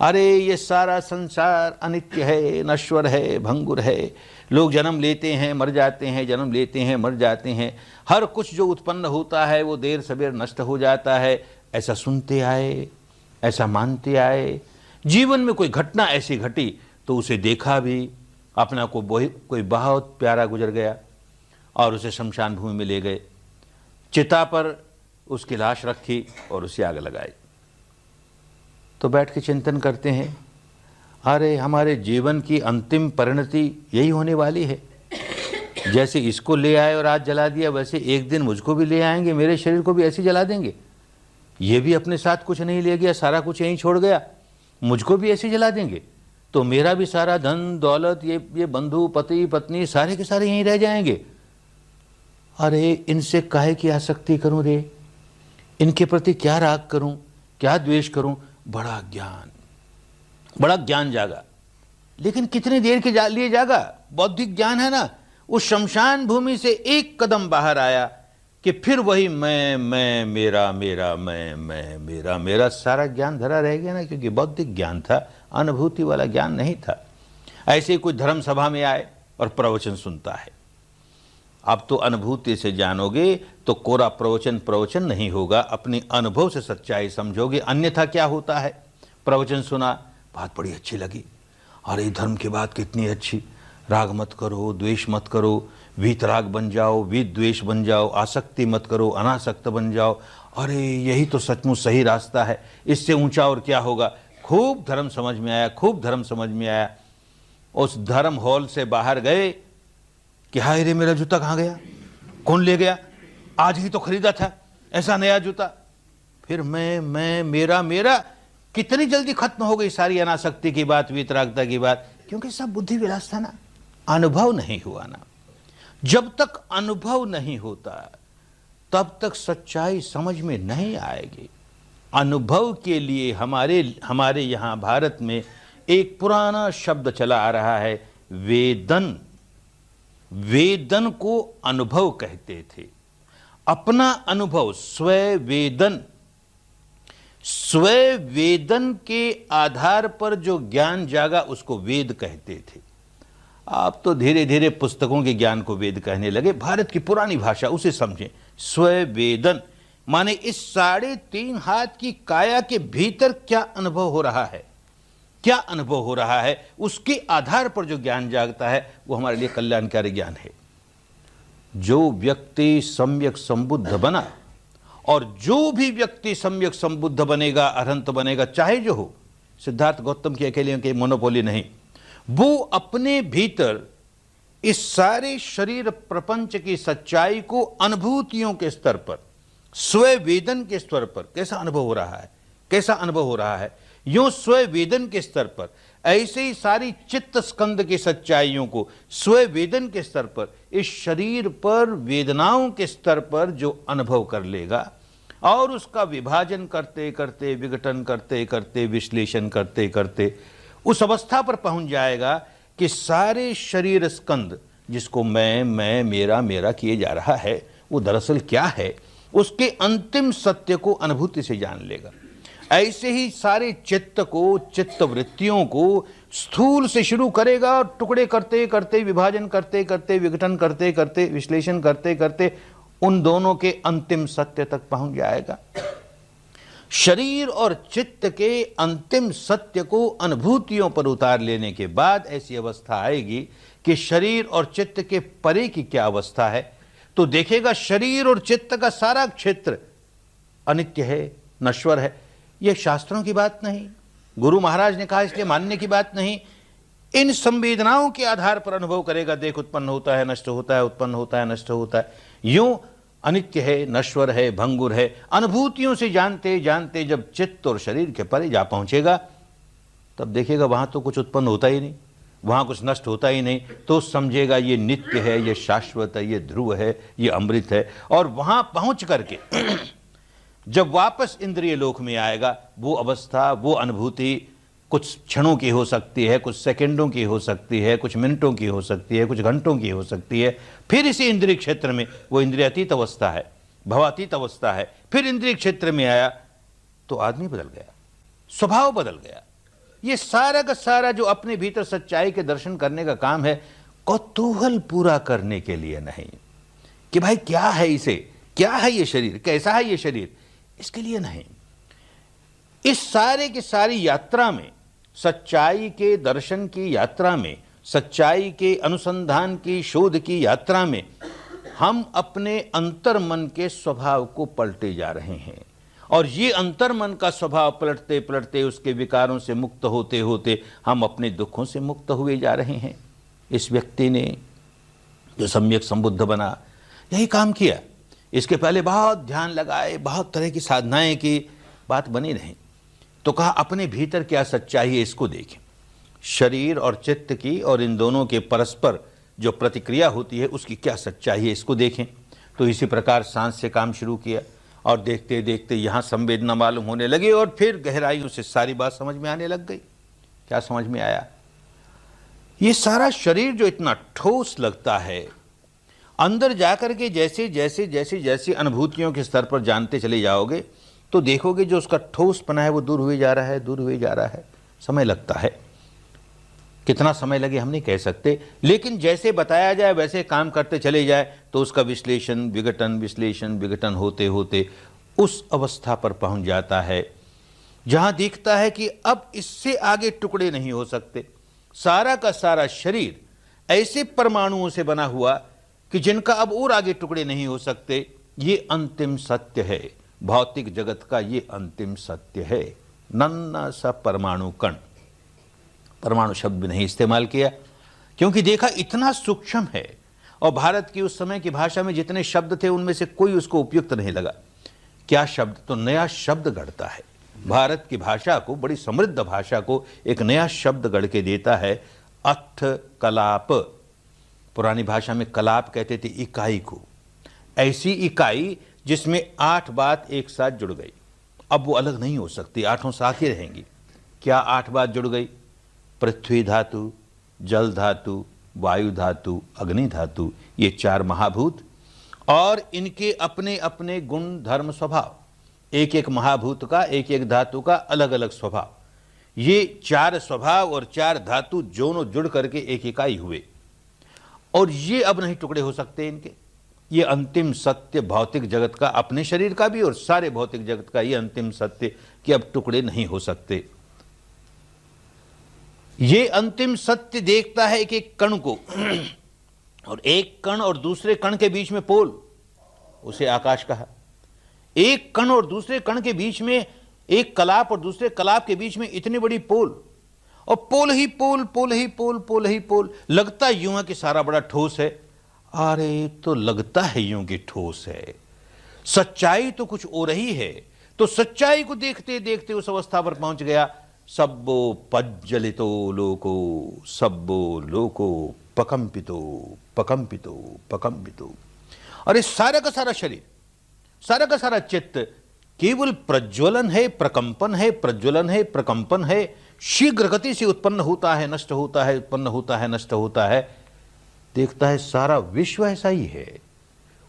अरे ये सारा संसार अनित्य है, नश्वर है, भंगुर है। लोग जन्म लेते हैं मर जाते हैं, जन्म लेते हैं मर जाते हैं। हर कुछ जो उत्पन्न होता है वो देर सवेर नष्ट हो जाता है। ऐसा सुनते आए, ऐसा मानते आए। जीवन में कोई घटना ऐसी घटी तो उसे देखा भी, अपना को कोई बहुत प्यारा गुजर गया और उसे शमशान भूमि में ले गए, चिता पर उसकी लाश रखी और उसे आग लगाई। तो बैठ के चिंतन करते हैं, अरे हमारे जीवन की अंतिम परिणति यही होने वाली है। जैसे इसको ले आए और आज जला दिया, वैसे एक दिन मुझको भी ले आएंगे, मेरे शरीर को भी ऐसे जला देंगे। ये भी अपने साथ कुछ नहीं ले गया, सारा कुछ यहीं छोड़ गया, मुझको भी ऐसे जला देंगे। तो मेरा भी सारा धन दौलत, ये बंधु पति पत्नी सारे के सारे यहीं रह जाएंगे। अरे इनसे काहे की आसक्ति करूं रे, इनके प्रति क्या राग करूं, क्या द्वेष करूं। बड़ा ज्ञान जागा, लेकिन कितनी देर के लिए जागा? बौद्धिक ज्ञान है ना। उस शमशान भूमि से एक कदम बाहर आया कि फिर वही मैं मेरा मेरा मैं मेरा मेरा सारा ज्ञान धरा रह गया ना, क्योंकि बौद्धिक ज्ञान था, अनुभूति वाला ज्ञान नहीं था। ऐसे ही कोई धर्म सभा में आए और प्रवचन सुनता है, आप तो अनुभूति से जानोगे तो कोरा प्रवचन प्रवचन नहीं होगा, अपने अनुभव से सच्चाई समझोगे। अन्यथा क्या होता है, प्रवचन सुना, बात बड़ी अच्छी लगी, अरे धर्म की बात कितनी अच्छी, राग मत करो, द्वेष मत करो, वीतराग बन जाओ, वीत द्वेष बन जाओ, आसक्ति मत करो, अनासक्त बन जाओ, अरे यही तो सचमुच सही रास्ता है, इससे ऊंचा और क्या होगा। खूब धर्म समझ में आया, खूब धर्म समझ में आया। उस धर्म हॉल से बाहर गए कि हाय रे मेरा जूता कहाँ गया, कौन ले गया, आज ही तो खरीदा था ऐसा नया जूता। फिर मैं मेरा मेरा, कितनी जल्दी खत्म हो गई सारी अनासक्ति की बात, वीतरागता की बात, क्योंकि सब बुद्धि विलास था ना, अनुभव नहीं हुआ ना। जब तक अनुभव नहीं होता तब तक सच्चाई समझ में नहीं आएगी। अनुभव के लिए हमारे यहाँ भारत में एक पुराना शब्द चला आ रहा है, वेदन। वेदन को अनुभव कहते थे, अपना अनुभव, स्ववेदन। स्ववेदन के आधार पर जो ज्ञान जागा उसको वेद कहते थे। आप तो धीरे धीरे पुस्तकों के ज्ञान को वेद कहने लगे। भारत की पुरानी भाषा, उसे समझें। स्ववेदन माने इस 3.5 हाथ की काया के भीतर क्या अनुभव हो रहा है, क्या अनुभव हो रहा है, उसके आधार पर जो ज्ञान जागता है वो हमारे लिए कल्याणकारी ज्ञान है। जो व्यक्ति सम्यक संबुद्ध बना, और जो भी व्यक्ति सम्यक संबुद्ध बनेगा, अरहंत बनेगा, चाहे जो हो, सिद्धार्थ गौतम की अकेले की मोनोपोली नहीं, वो अपने भीतर इस सारे शरीर प्रपंच की सच्चाई को अनुभूतियों के स्तर पर, स्ववेदन के स्तर पर कैसा अनुभव हो रहा है, कैसा अनुभव हो रहा है, यूं स्ववेदन के स्तर पर, ऐसे ही सारी चित्त स्कंद की सच्चाइयों को स्ववेदन के स्तर पर, इस शरीर पर वेदनाओं के स्तर पर जो अनुभव कर लेगा, और उसका विभाजन करते करते, विघटन करते करते, विश्लेषण करते करते उस अवस्था पर पहुंच जाएगा कि सारे शरीर स्कंद जिसको मैं मेरा मेरा किए जा रहा है वो दरअसल क्या है, उसके अंतिम सत्य को अनुभूति से जान लेगा। ऐसे ही सारे चित्त को, चित्त वृत्तियों को स्थूल से शुरू करेगा और टुकड़े करते करते, विभाजन करते करते, विघटन करते करते, विश्लेषण करते करते उन दोनों के अंतिम सत्य तक पहुंच जाएगा। शरीर और चित्त के अंतिम सत्य को अनुभूतियों पर उतार लेने के बाद ऐसी अवस्था आएगी कि शरीर और चित्त के परे की क्या अवस्था है, तो देखेगा शरीर और चित्त का सारा क्षेत्र अनित्य है, नश्वर है। यह शास्त्रों की बात नहीं, गुरु महाराज ने कहा इसलिए मानने की बात नहीं, इन संवेदनाओं के आधार पर अनुभव करेगा। देख उत्पन्न होता है, नष्ट होता है, उत्पन्न होता है, नष्ट होता है, यूं अनित्य है, नश्वर है, भंगुर है। अनुभूतियों से जानते जानते जब चित्त और शरीर के परे जा पहुंचेगा तब देखेगा वहां तो कुछ उत्पन्न होता ही नहीं, वहां कुछ नष्ट होता ही नहीं, तो समझेगा ये नित्य है, ये शाश्वत है, ये ध्रुव है, ये अमृत है। और वहां पहुंच करके जब वापस इंद्रिय लोक में आएगा, वो अवस्था, वो अनुभूति कुछ क्षणों की हो सकती है, कुछ सेकंडों की हो सकती है, कुछ मिनटों की हो सकती है, कुछ घंटों की हो सकती है। फिर इसी इंद्रिय क्षेत्र में, वो इंद्रियातीत अवस्था है, भवातीत अवस्था है, फिर इंद्रिय क्षेत्र में आया तो आदमी बदल गया, स्वभाव बदल गया। ये सारा का सारा जो अपने भीतर सच्चाई के दर्शन करने का काम है, कौतूहल पूरा करने के लिए नहीं कि भाई क्या है इसे, क्या है ये शरीर, कैसा है ये शरीर, इसके लिए नहीं। इस सारे की सारी यात्रा में, सच्चाई के दर्शन की यात्रा में, सच्चाई के अनुसंधान की, शोध की यात्रा में हम अपने अंतर्मन के स्वभाव को पलटे जा रहे हैं। और ये अंतर्मन का स्वभाव पलटते पलटते, उसके विकारों से मुक्त होते होते हम अपने दुखों से मुक्त हुए जा रहे हैं। इस व्यक्ति ने जो सम्यक संबुद्ध बना, यही काम किया। इसके पहले बहुत ध्यान लगाए, बहुत तरह की साधनाएं की, बात बनी नहीं, तो कहा अपने भीतर क्या सच्चाई है इसको देखें। शरीर और चित्त की और इन दोनों के परस्पर जो प्रतिक्रिया होती है उसकी क्या सच्चाई है इसको देखें। तो इसी प्रकार सांस से काम शुरू किया और देखते देखते यहाँ संवेदना मालूम होने लगी और फिर गहराइयों से सारी बात समझ में आने लग गई। क्या समझ में आया? ये सारा शरीर जो इतना ठोस लगता है अंदर जाकर के जैसे जैसे जैसे जैसे अनुभूतियों के स्तर पर जानते चले जाओगे तो देखोगे जो उसका ठोसपना है वो दूर हुए जा रहा है, दूर हुए जा रहा है। समय लगता है, कितना समय लगे हम नहीं कह सकते, लेकिन जैसे बताया जाए वैसे काम करते चले जाए तो उसका विश्लेषण विघटन होते होते उस अवस्था पर पहुंच जाता है जहां दिखता है कि अब इससे आगे टुकड़े नहीं हो सकते। सारा का सारा शरीर ऐसे परमाणुओं से बना हुआ कि जिनका अब और आगे टुकड़े नहीं हो सकते। ये अंतिम सत्य है, भौतिक जगत का ये अंतिम सत्य है। नन्ना सा परमाणु कण, परमाणु शब्द भी नहीं इस्तेमाल किया क्योंकि देखा इतना सूक्ष्म है, और भारत की उस समय की भाषा में जितने शब्द थे उनमें से कोई उसको उपयुक्त नहीं लगा। क्या शब्द, तो नया शब्द गढ़ता है भारत की भाषा को, बड़ी समृद्ध भाषा को एक नया शब्द गढ़ के देता है, अथ कलाप। पुरानी भाषा में कलाप कहते थे इकाई को, ऐसी इकाई जिसमें 8 बात एक साथ जुड़ गई। अब वो अलग नहीं हो सकती, 8 साथ ही रहेंगी। क्या 8 बात जुड़ गई? पृथ्वी धातु, जल धातु, वायु धातु, अग्नि धातु, ये 4 महाभूत और इनके अपने अपने गुण धर्म स्वभाव। एक एक महाभूत का, एक एक धातु का अलग अलग स्वभाव। ये 4 स्वभाव और 4 धातु दोनों जुड़ करके एक इकाई हुए, और ये अब नहीं टुकड़े हो सकते इनके। ये अंतिम सत्य भौतिक जगत का, अपने शरीर का भी और सारे भौतिक जगत का ये अंतिम सत्य कि अब टुकड़े नहीं हो सकते। ये अंतिम सत्य देखता है एक एक कण को, और एक कण और दूसरे कण के बीच में पोल, उसे आकाश कहा। एक कण और दूसरे कण के बीच में, एक कलाप और दूसरे कलाप के बीच में इतनी बड़ी पोल, और पोल ही पोल, पोल ही पोल, पोल ही पोल। लगता यूं है कि सारा बड़ा ठोस है, अरे तो लगता है यूं कि ठोस है, सच्चाई तो कुछ और ही है। तो सच्चाई को देखते देखते उस अवस्था पर पहुंच गया, सब्बो पज्जलितो लोको, सब्बो लोको पकंपितो पकंपितो पकंपितो। अरे सारा का सारा शरीर, सारा का सारा चित्त केवल प्रज्वलन है, प्रकंपन है, प्रज्वलन है, प्रकंपन है। शीघ्र गति से उत्पन्न होता है, नष्ट होता है, उत्पन्न होता है, नष्ट होता है। देखता है सारा विश्व ऐसा ही है,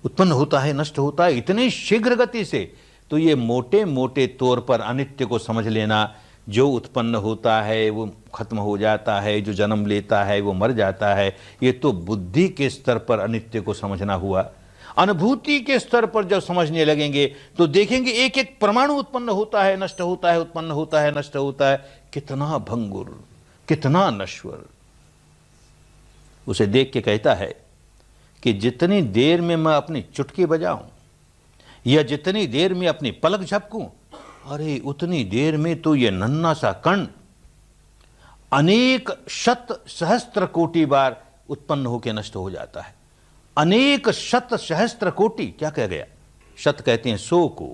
उत्पन्न होता है, नष्ट होता है इतनी शीघ्र गति से। तो ये मोटे मोटे तौर पर अनित्य को समझ लेना, जो उत्पन्न होता है वो खत्म हो जाता है, जो जन्म लेता है वो मर जाता है, ये तो बुद्धि के स्तर पर अनित्य को समझना हुआ। अनुभूति के स्तर पर जब समझने लगेंगे तो देखेंगे एक एक परमाणु उत्पन्न होता है, नष्ट होता है, उत्पन्न होता है, नष्ट होता है। कितना भंगुर, कितना नश्वर। उसे देख के कहता है कि जितनी देर में मैं अपनी चुटकी बजाऊं या जितनी देर में अपनी पलक झपकूं, अरे उतनी देर में तो ये नन्हा सा कण अनेक शत सहस्त्र कोटि बार उत्पन्न होकर नष्ट हो जाता है। अनेक शत सहस्त्र कोटि, क्या कह गया? शत कहते हैं 100 को,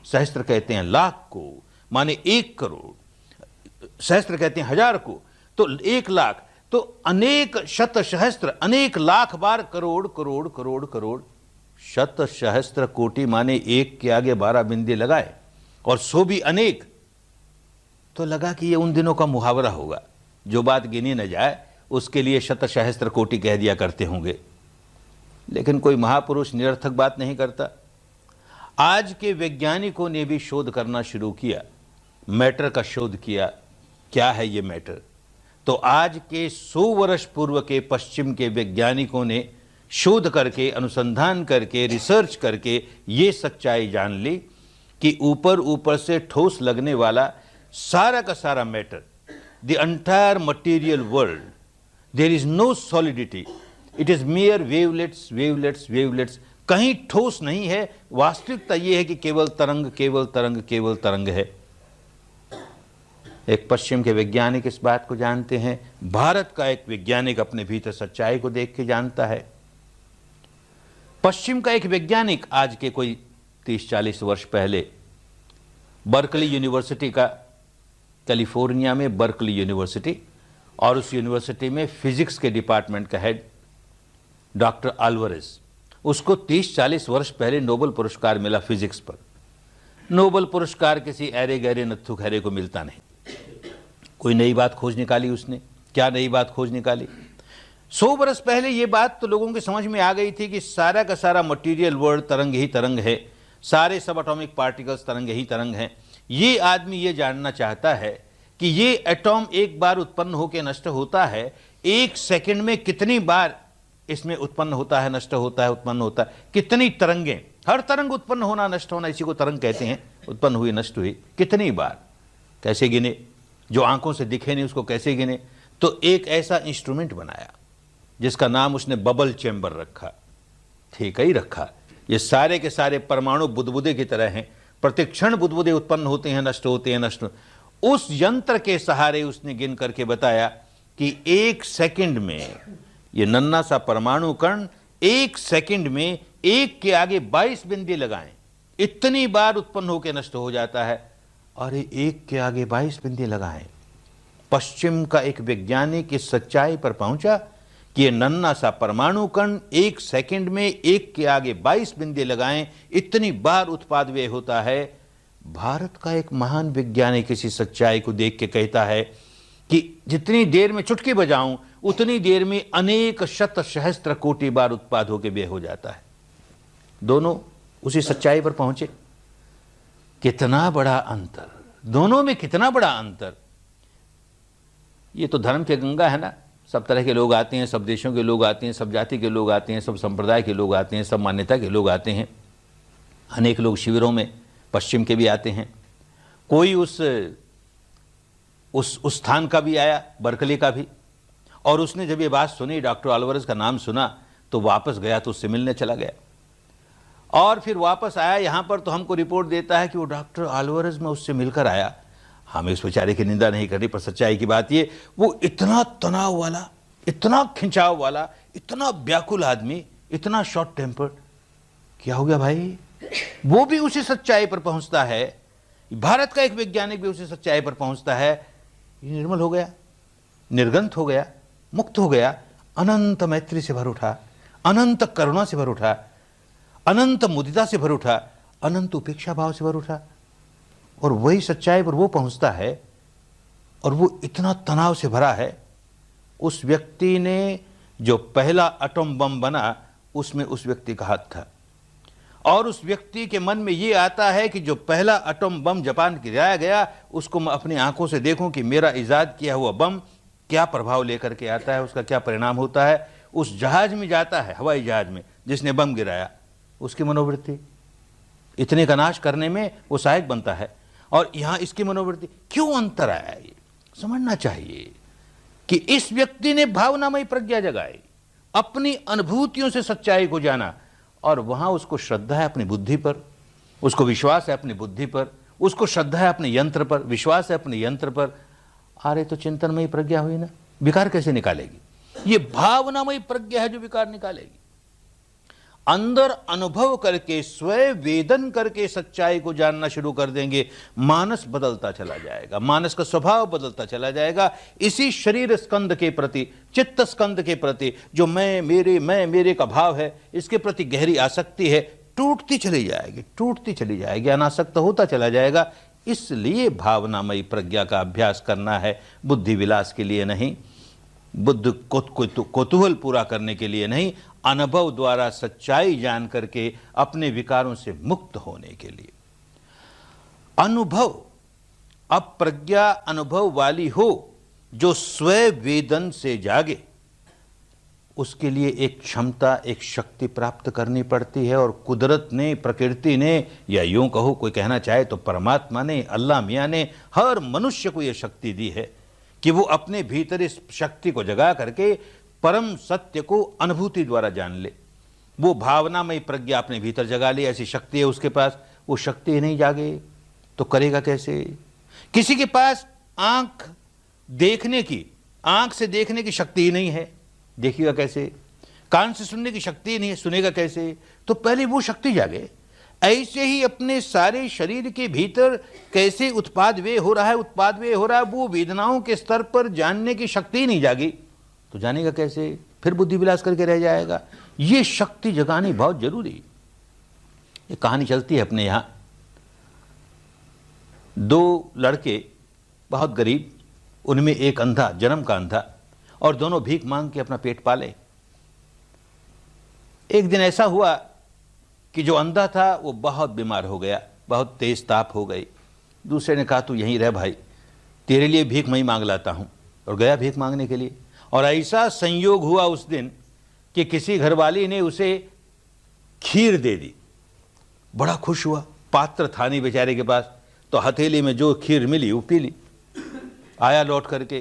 सहस्त्र कहते हैं लाख को, माने 1 करोड़, सहस्त्र कहते हैं 1000 को, तो 1 लाख, तो अनेक शत सहस्त्र, अनेक लाख बार करोड़ करोड़ करोड़ करोड़। शत सहस्त्र कोटि माने 1 के आगे 12 बिंदी लगाए, और 100 भी अनेक। तो लगा कि ये उन दिनों का मुहावरा होगा, जो बात गिनी न जाए उसके लिए शत सहस्त्र कोटि कह दिया करते होंगे। लेकिन कोई महापुरुष निरर्थक बात नहीं करता। आज के वैज्ञानिकों ने भी शोध करना शुरू किया, मैटर का शोध किया। क्या है ये मैटर? तो आज के 100 वर्ष पूर्व के पश्चिम के वैज्ञानिकों ने शोध करके, अनुसंधान करके, रिसर्च करके ये सच्चाई जान ली कि ऊपर ऊपर से ठोस लगने वाला सारा का सारा matter, the entire material world, there is no solidity, it is mere wavelets wavelets wavelets. कहीं ठोस नहीं है। वास्तविकता यह है कि केवल तरंग, केवल तरंग, केवल तरंग है। एक पश्चिम के वैज्ञानिक इस बात को जानते हैं, भारत का एक वैज्ञानिक अपने भीतर सच्चाई को देख के जानता है। पश्चिम का एक वैज्ञानिक आज के कोई 30-40 वर्ष पहले बर्कली यूनिवर्सिटी का, कैलिफोर्निया में बर्कली यूनिवर्सिटी, और उस यूनिवर्सिटी में फिजिक्स के डिपार्टमेंट का हेड डॉक्टर अल्वारेज, उसको 30-40 वर्ष पहले नोबेल पुरस्कार मिला फिजिक्स पर। नोबेल पुरस्कार किसी ऐरे गहरे नत्थु खैरे को मिलता नहीं। कोई नई बात खोज निकाली उसने। क्या नई बात खोज निकाली? 100 बरस पहले ये बात तो लोगों के समझ में आ गई थी कि सारा का सारा मटेरियल वर्ल्ड तरंग ही तरंग है, सारे सब एटॉमिक पार्टिकल्स तरंग ही तरंग हैं। ये आदमी ये जानना चाहता है कि ये एटॉम एक बार उत्पन्न होकर नष्ट होता है, 1 सेकंड में कितनी बार इसमें उत्पन्न होता है, नष्ट होता है, उत्पन्न होता है, कितनी तरंगें, हर तरंग उत्पन्न होना नष्ट होना इसी को तरंग कहते हैं, उत्पन्न हुई नष्ट हुई, कितनी बार, कैसे गिने, जो आंखों से दिखे नहीं उसको कैसे गिने। तो एक ऐसा इंस्ट्रूमेंट बनाया जिसका नाम उसने बबल चैम्बर रखा। ठीक ही रखा। ये सारे के सारे परमाणु बुदबुदे की तरह हैं, प्रतिक्षण बुदबुदे उत्पन्न होते हैं, नष्ट होते हैं, नष्ट। उस यंत्र के सहारे उसने गिन करके बताया कि 1 सेकंड में ये नन्हा सा परमाणु कण 1 सेकंड में 1 के आगे 22 बिंदी लगाएं, इतनी बार उत्पन्न होकर नष्ट हो जाता है। और 1 के आगे 22 बिंदी लगाएं। पश्चिम का एक वैज्ञानिक इस सच्चाई पर पहुंचा कि ये नन्हा सा परमाणु कण 1 सेकंड में 1 के आगे 22 बिंदी लगाएं, इतनी बार उत्पाद व्यय होता है। भारत का एक महान वैज्ञानिक इसी सच्चाई को देख के कहता है कि जितनी देर में चुटकी बजाऊं उतनी देर में अनेक शत सहस्त्र कोटि बार उत्पाद होकर व्यय हो जाता है। दोनों उसी सच्चाई पर पहुंचे। कितना बड़ा अंतर, दोनों में कितना बड़ा अंतर। ये तो धर्म की गंगा है ना, सब तरह के लोग आते हैं, सब देशों के लोग आते हैं, सब जाति के लोग आते हैं, सब संप्रदाय के लोग आते हैं, सब मान्यता के लोग आते हैं। अनेक लोग शिविरों में पश्चिम के भी आते हैं। कोई उस स्थान का भी आया, बर्कले का भी, और उसने जब ये बात सुनी, डॉक्टर अल्वारेज का नाम सुना, तो वापस गया, तो उससे मिलने चला गया। और फिर वापस आया यहाँ पर, तो हमको रिपोर्ट देता है कि वो डॉक्टर अल्वारेज में उससे मिलकर आया। हमें इस बेचारे की निंदा नहीं करनी, पर सच्चाई की बात ये, वो इतना तनाव वाला, इतना खिंचाव वाला, इतना व्याकुल आदमी, इतना शॉर्ट टेम्पर्ड। क्या हो गया भाई? वो भी उसी सच्चाई पर पहुंचता है, भारत का एक वैज्ञानिक भी उसी सच्चाई पर पहुंचता है। ये निर्मल हो गया, निर्गंत हो गया, मुक्त हो गया, अनंत मैत्री से भर उठा, अनंत करुणा से भर उठा, अनंत मुदिता से भर उठा, अनंत उपेक्षा भाव से भर उठा। और वही सच्चाई पर वो पहुंचता है, और वो इतना तनाव से भरा है। उस व्यक्ति ने जो पहला एटॉम बम बना, उसमें उस व्यक्ति का हाथ था, और उस व्यक्ति के मन में ये आता है कि जो पहला एटॉम बम जापान गिराया गया, उसको मैं अपनी आंखों से देखूं कि मेरा इजाद किया हुआ बम क्या प्रभाव लेकर के आता है, उसका क्या परिणाम होता है। उस जहाज में जाता है, हवाई जहाज में, जिसने बम गिराया, उसकी मनोवृत्ति इतने का नाश करने में वो सहायक बनता है, और यहां इसकी मनोवृत्ति क्यों अंतर आया, ये समझना चाहिए कि इस व्यक्ति ने भावनामयी प्रज्ञा जगाई, अपनी अनुभूतियों से सच्चाई को जाना, और वहां उसको श्रद्धा है अपनी बुद्धि पर, उसको विश्वास है अपनी बुद्धि पर, उसको श्रद्धा है अपने यंत्र पर, विश्वास है अपने यंत्र पर। अरे तो चिंतनमयी प्रज्ञा हुई ना, विकार कैसे निकालेगी? ये भावनामयी प्रज्ञा है जो विकार निकालेगी। अंदर अनुभव करके, स्वयं वेदन करके सच्चाई को जानना शुरू कर देंगे, मानस बदलता चला जाएगा, मानस का स्वभाव बदलता चला जाएगा। इसी शरीर स्कंद के प्रति, चित्त स्कंद के प्रति जो मैं मेरे का भाव है, इसके प्रति गहरी आसक्ति है, टूटती चली जाएगी, टूटती चली जाएगी, अनासक्त होता चला जाएगा। इसलिए भावनामयी प्रज्ञा का अभ्यास करना है, बुद्धि विलास के लिए नहीं, बुद्ध कौतूहल पूरा करने के लिए नहीं, अनुभव द्वारा सच्चाई जान करके अपने विकारों से मुक्त होने के लिए। अनुभव, अब प्रज्ञा अनुभव वाली हो जो स्वयं वेदन से जागे, उसके लिए एक क्षमता, एक शक्ति प्राप्त करनी पड़ती है। और कुदरत ने, प्रकृति ने, या यूं कहो कोई कहना चाहे तो परमात्मा ने, अल्लाह मियाँ ने हर मनुष्य को यह शक्ति दी है कि वो अपने भीतर इस शक्ति को जगा करके परम सत्य को अनुभूति द्वारा जान ले। वो भावनामयी प्रज्ञा अपने भीतर जगा ले, ऐसी शक्ति है उसके पास। वो शक्ति नहीं जागे तो करेगा कैसे? किसी के पास आंख देखने की, आंख से देखने की शक्ति ही नहीं है, देखिएगा कैसे? कान से सुनने की शक्ति नहीं है, सुनेगा कैसे? तो पहले वो शक्ति जागे। ऐसे ही अपने सारे शरीर के भीतर कैसे उत्पाद व्यय हो रहा है, उत्पाद व्यय हो रहा है, वो वेदनाओं के स्तर पर जानने की शक्ति ही नहीं जागी तो जानेगा कैसे? फिर बुद्धि विलास करके रह जाएगा। ये शक्ति जगानी बहुत जरूरी। ये कहानी चलती है अपने यहां, 2 लड़के बहुत गरीब, उनमें एक अंधा, जन्म का अंधा, और दोनों भीख मांग के अपना पेट पाले। एक दिन ऐसा हुआ कि जो अंधा था वो बहुत बीमार हो गया, बहुत तेज ताप हो गई। दूसरे ने कहा तू यहीं रह भाई, तेरे लिए भीख मैं ही मांग लाता हूं। और गया भीख मांगने के लिए। और ऐसा संयोग हुआ उस दिन कि किसी घरवाली ने उसे खीर दे दी। बड़ा खुश हुआ, पात्र था नहीं बेचारे के पास, तो हथेली में जो खीर मिली वो पी ली। आया लौट करके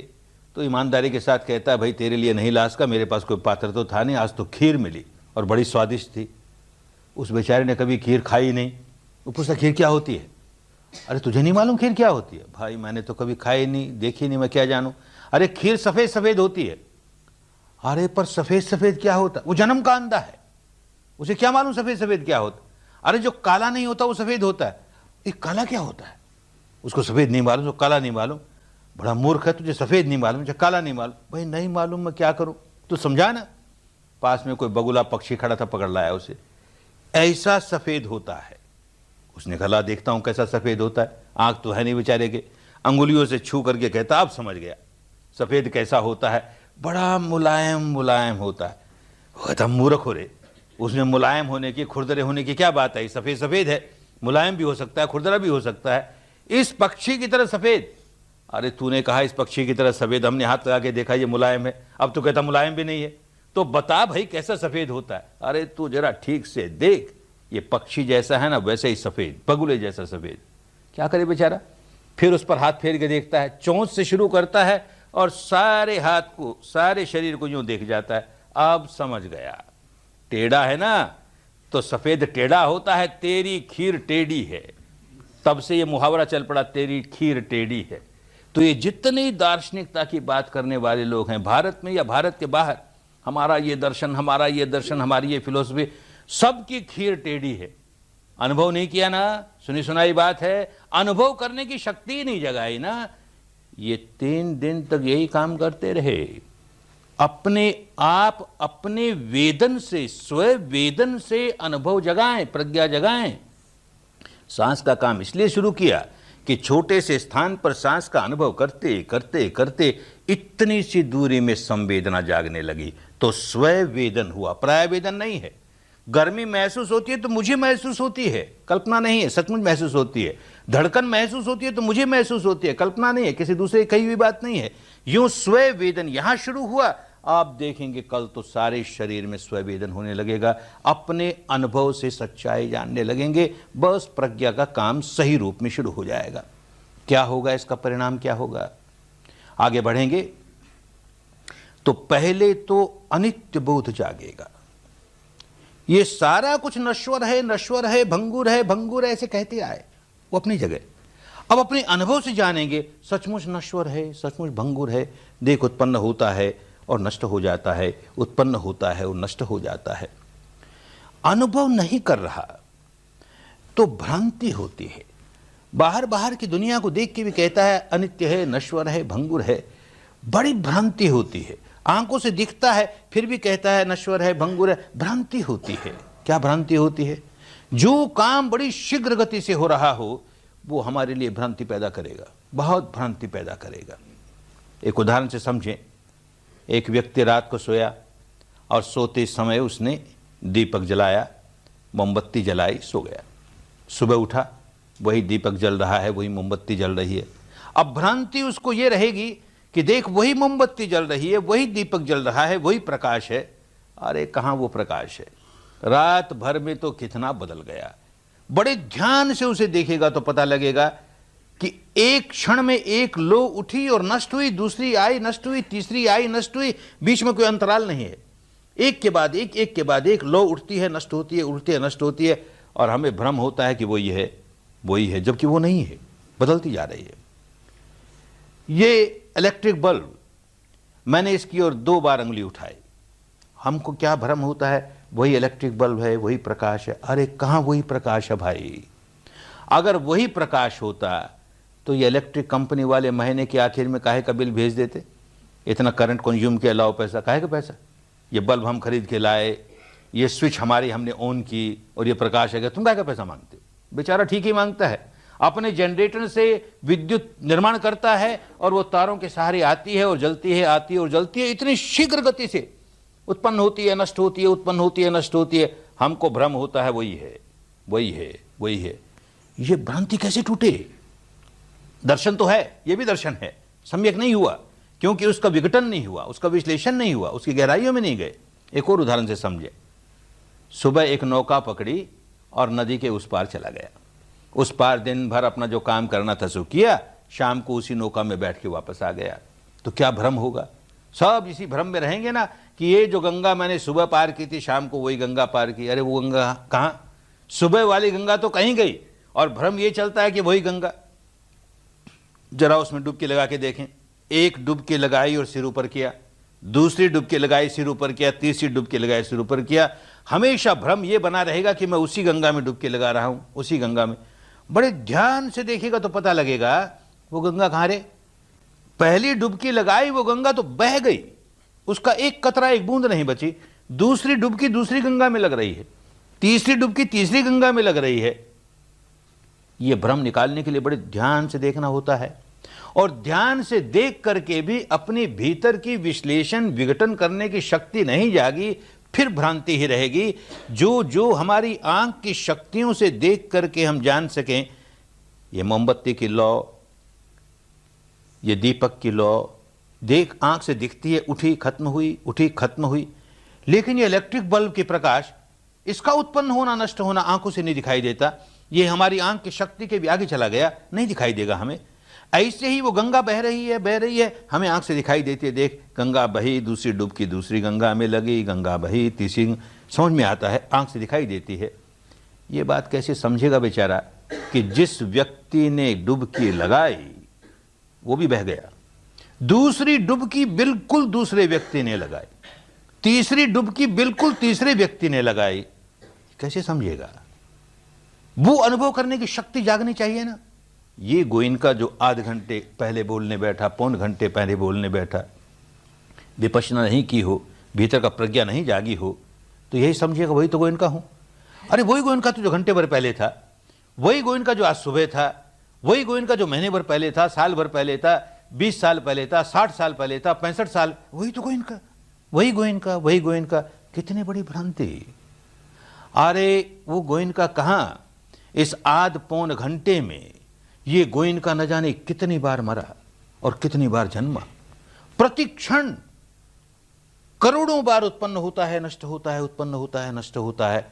तो ईमानदारी के साथ कहता है भाई तेरे लिए नहीं ला सका, मेरे पास कोई पात्र तो था नहीं, आज तो खीर मिली और बड़ी स्वादिष्ट थी। उस बेचारे ने कभी खीर खाई नहीं। वो पूछता खीर क्या होती है? अरे तुझे नहीं मालूम खीर क्या होती है? भाई मैंने तो कभी खाई नहीं, देखी नहीं, मैं क्या जानूं। अरे खीर सफेद सफेद होती है। अरे पर सफेद सफेद क्या होता? वो जन्म का अंधा है, उसे क्या मालूम सफेद सफेद क्या होता? अरे जो काला नहीं होता वो सफेद होता है। ये काला क्या होता है? उसको सफेद नहीं मालूम, उसको काला नहीं मालूम। बड़ा मूर्ख है, तुझे सफेद नहीं मालूम, मुझे काला नहीं मालूम। भाई नहीं मालूम, मैं क्या करूं? तू समझा ना। पास में कोई बगुला पक्षी खड़ा था, पकड़ लाया उसे। ऐसा सफेद होता है। उसने कहा देखता हूं कैसा सफेद होता है। आंख तो है नहीं बेचारे के, अंगुलियों से छू करके कहता अब समझ गया सफेद कैसा होता है। बड़ा मुलायम मुलायम होता है। कहता मूर्ख हो रे, उसमें मुलायम होने की, खुरदरे होने की क्या बात है? सफेद सफेद है, मुलायम भी हो सकता है, खुरदरा भी हो सकता है, इस पक्षी की तरह सफेद। अरे तूने कहा इस पक्षी की तरह सफेद, हमने हाथ लगा के देखा ये मुलायम है, अब तो कहता मुलायम भी नहीं है। तो बता भाई कैसा सफेद होता है? अरे तू जरा ठीक से देख, ये पक्षी जैसा है ना वैसे ही सफेद, बगुले जैसा सफेद। क्या करे बेचारा? फिर उस पर हाथ फेर के देखता है, चोंच से शुरू करता है और सारे हाथ को, सारे शरीर को यूं देख जाता है। अब समझ गया, टेढ़ा है ना तो सफेद टेढ़ा होता है, तेरी खीर टेढ़ी है। तब से ये मुहावरा चल पड़ा, तेरी खीर टेढ़ी है। तो ये जितनी दार्शनिकता की बात करने वाले लोग हैं भारत में या भारत के बाहर, हमारा ये दर्शन, हमारा ये दर्शन, हमारी ये फिलोसफी, सबकी खीर टेढ़ी है। अनुभव नहीं किया ना, सुनी सुनाई बात है, अनुभव करने की शक्ति ही नहीं जगाई ना। ये 3 दिन तक यही काम करते रहे, अपने आप अपने वेदन से, स्वयं वेदन से अनुभव जगाएं, प्रज्ञा जगाएं। सांस का काम इसलिए शुरू किया कि छोटे से स्थान पर सांस का अनुभव करते करते करते इतनी सी दूरी में संवेदना जागने लगी, तो स्वयं वेदन हुआ, प्राय वेदन नहीं है। गर्मी महसूस होती है तो मुझे महसूस होती है, कल्पना नहीं है, सचमुच महसूस होती है। धड़कन महसूस होती है तो मुझे महसूस होती है, कल्पना नहीं है, किसी दूसरे की कही हुई बात नहीं है। यूं स्वयं वेदन यहां शुरू हुआ, आप देखेंगे कल तो सारे शरीर में स्वयं वेदन होने लगेगा, अपने अनुभव से सच्चाई जानने लगेंगे। बस प्रज्ञा का काम सही रूप में शुरू हो जाएगा। क्या होगा इसका परिणाम, क्या होगा? आगे बढ़ेंगे तो पहले तो अनित्य बोध जागेगा। ये सारा कुछ नश्वर है, नश्वर है, भंगुर है, भंगुर है, ऐसे कहते आए वो अपनी जगह। अब अपने अनुभव से जानेंगे सचमुच नश्वर है, सचमुच भंगुर है। देख उत्पन्न होता है और नष्ट हो जाता है, उत्पन्न होता है और नष्ट हो जाता है। अनुभव नहीं कर रहा तो भ्रांति होती है। बाहर बाहर की दुनिया को देख के भी कहता है अनित्य है, नश्वर है, भंगुर है, बड़ी भ्रांति होती है। आंखों से दिखता है फिर भी कहता है नश्वर है, भंगुर है, भ्रांति होती है। क्या भ्रांति होती है? जो काम बड़ी शीघ्र गति से हो रहा हो वो हमारे लिए भ्रांति पैदा करेगा, बहुत भ्रांति पैदा करेगा। एक उदाहरण से समझें। एक व्यक्ति रात को सोया और सोते समय उसने दीपक जलाया, मोमबत्ती जलाई, सो गया। सुबह उठा, वही दीपक जल रहा है, वही मोमबत्ती जल रही है। अब भ्रांति उसको ये रहेगी कि देख वही मोमबत्ती जल रही है, वही दीपक जल रहा है, वही प्रकाश है। अरे कहाँ वो प्रकाश है? रात भर में तो कितना बदल गया। बड़े ध्यान से उसे देखेगा तो पता लगेगा कि एक क्षण में एक लो उठी और नष्ट हुई, दूसरी आई नष्ट हुई, तीसरी आई नष्ट हुई, बीच में कोई अंतराल नहीं है। एक के बाद एक, एक के बाद एक लो उठती है, नष्ट होती है, उठती है, नष्ट होती है, और हमें भ्रम होता है कि वो ये है, वही है, जबकि वो नहीं है, बदलती जा रही है। ये इलेक्ट्रिक बल्ब, मैंने इसकी ओर 2 बार उंगली उठाई। हमको क्या भ्रम होता है, वही इलेक्ट्रिक बल्ब है, वही प्रकाश है। अरे कहाँ वही प्रकाश है भाई? अगर वही प्रकाश होता तो ये इलेक्ट्रिक कंपनी वाले महीने के आखिर में काहे का बिल भेज देते? इतना करंट कंज्यूम किया, लाओ पैसा। काहे का पैसा? ये बल्ब हम खरीद के लाए, ये स्विच हमने ऑन की और ये प्रकाश है, तुम काहे का पैसा मांगते? बेचारा ठीक ही मांगता है। अपने जनरेटर से विद्युत निर्माण करता है और वो तारों के सहारे आती है और जलती है, आती है और जलती है, इतनी शीघ्र गति से उत्पन्न होती है, नष्ट होती है, उत्पन्न होती है, नष्ट होती है। हमको भ्रम होता है वही है, वही है, वही है। ये भ्रांति कैसे टूटे? दर्शन तो है, ये भी दर्शन है, सम्यक नहीं हुआ क्योंकि उसका विघटन नहीं हुआ, उसका विश्लेषण नहीं हुआ, उसकी गहराइयों में नहीं गए। एक और उदाहरण से समझे। सुबह एक नौका पकड़ी और नदी के उस पार चला गया। उस पार दिन भर अपना जो काम करना था सो किया, शाम को उसी नौका में बैठ के वापस आ गया। तो क्या भ्रम होगा? सब इसी भ्रम में रहेंगे ना कि ये जो गंगा मैंने सुबह पार की थी, शाम को वही गंगा पार की। अरे वो गंगा कहाँ? सुबह वाली गंगा तो कहीं गई, और भ्रम ये चलता है कि वही गंगा। जरा उसमें डुबकी लगा के देखें। एक डुबकी लगाई और सिर ऊपर किया, दूसरी डुबकी लगाई, सिर ऊपर किया, तीसरी डुबकी लगाई, सिर ऊपर किया। हमेशा भ्रम ये बना रहेगा कि मैं उसी गंगा में डुबकी लगा रहा हूं, उसी गंगा में। बड़े ध्यान से देखिएगा तो पता लगेगा वो गंगा कहां रे। पहली डुबकी लगाई वो गंगा तो बह गई, उसका एक कतरा, एक बूंद नहीं बची। दूसरी डुबकी दूसरी गंगा में लग रही है, तीसरी डुबकी तीसरी गंगा में लग रही है। यह भ्रम निकालने के लिए बड़े ध्यान से देखना होता है, और ध्यान से देख करके भी अपने भीतर की विश्लेषण विघटन करने की शक्ति नहीं जागी, फिर भ्रांति ही रहेगी। जो जो हमारी आंख की शक्तियों से देख करके हम जान सकें, ये मोमबत्ती की लौ, ये दीपक की लौ, देख आंख से दिखती है, उठी खत्म हुई, उठी खत्म हुई। लेकिन ये इलेक्ट्रिक बल्ब की प्रकाश, इसका उत्पन्न होना नष्ट होना आंखों से नहीं दिखाई देता। ये हमारी आंख की शक्ति के भी आगे चला गया, नहीं दिखाई देगा हमें। ऐसे ही वो गंगा बह रही है, हमें आंख से दिखाई देती है। देख गंगा बही, दूसरी डुबकी दूसरी गंगा में लगी, गंगा बही, तीसरी, समझ में आता है, आंख से दिखाई देती है। ये बात कैसे समझेगा बेचारा कि जिस व्यक्ति ने डुबकी लगाई वो भी बह गया, दूसरी डुबकी बिल्कुल दूसरे व्यक्ति ने लगाई, तीसरी डुबकी बिल्कुल तीसरे व्यक्ति ने लगाई। कैसे समझेगा? वो अनुभव करने की शक्ति जागनी चाहिए ना। ये गोइनका जो आधे घंटे पहले बोलने बैठा, पौन घंटे पहले बोलने बैठा, विपश्यना नहीं की हो, भीतर का प्रज्ञा नहीं जागी हो, तो यही समझिएगा वही तो गोइनका हूं। अरे वही गोइनका तो जो घंटे भर पहले था, वही गोइनका जो आज सुबह था, वही गोइनका जो महीने भर पहले था, साल भर पहले था, 20 साल पहले था, 60 साल पहले था, 65 साल, वही तो गोइनका, वही गोइनका, वही गोइनका। कितनी बड़ी भ्रांति! अरे वो गोइनका कहां? इस आध पौन घंटे में ये गोइनका न जाने कितनी बार मरा और कितनी बार जन्मा। प्रति क्षण करोड़ों बार उत्पन्न होता है, नष्ट होता है, उत्पन्न होता है, नष्ट होता है,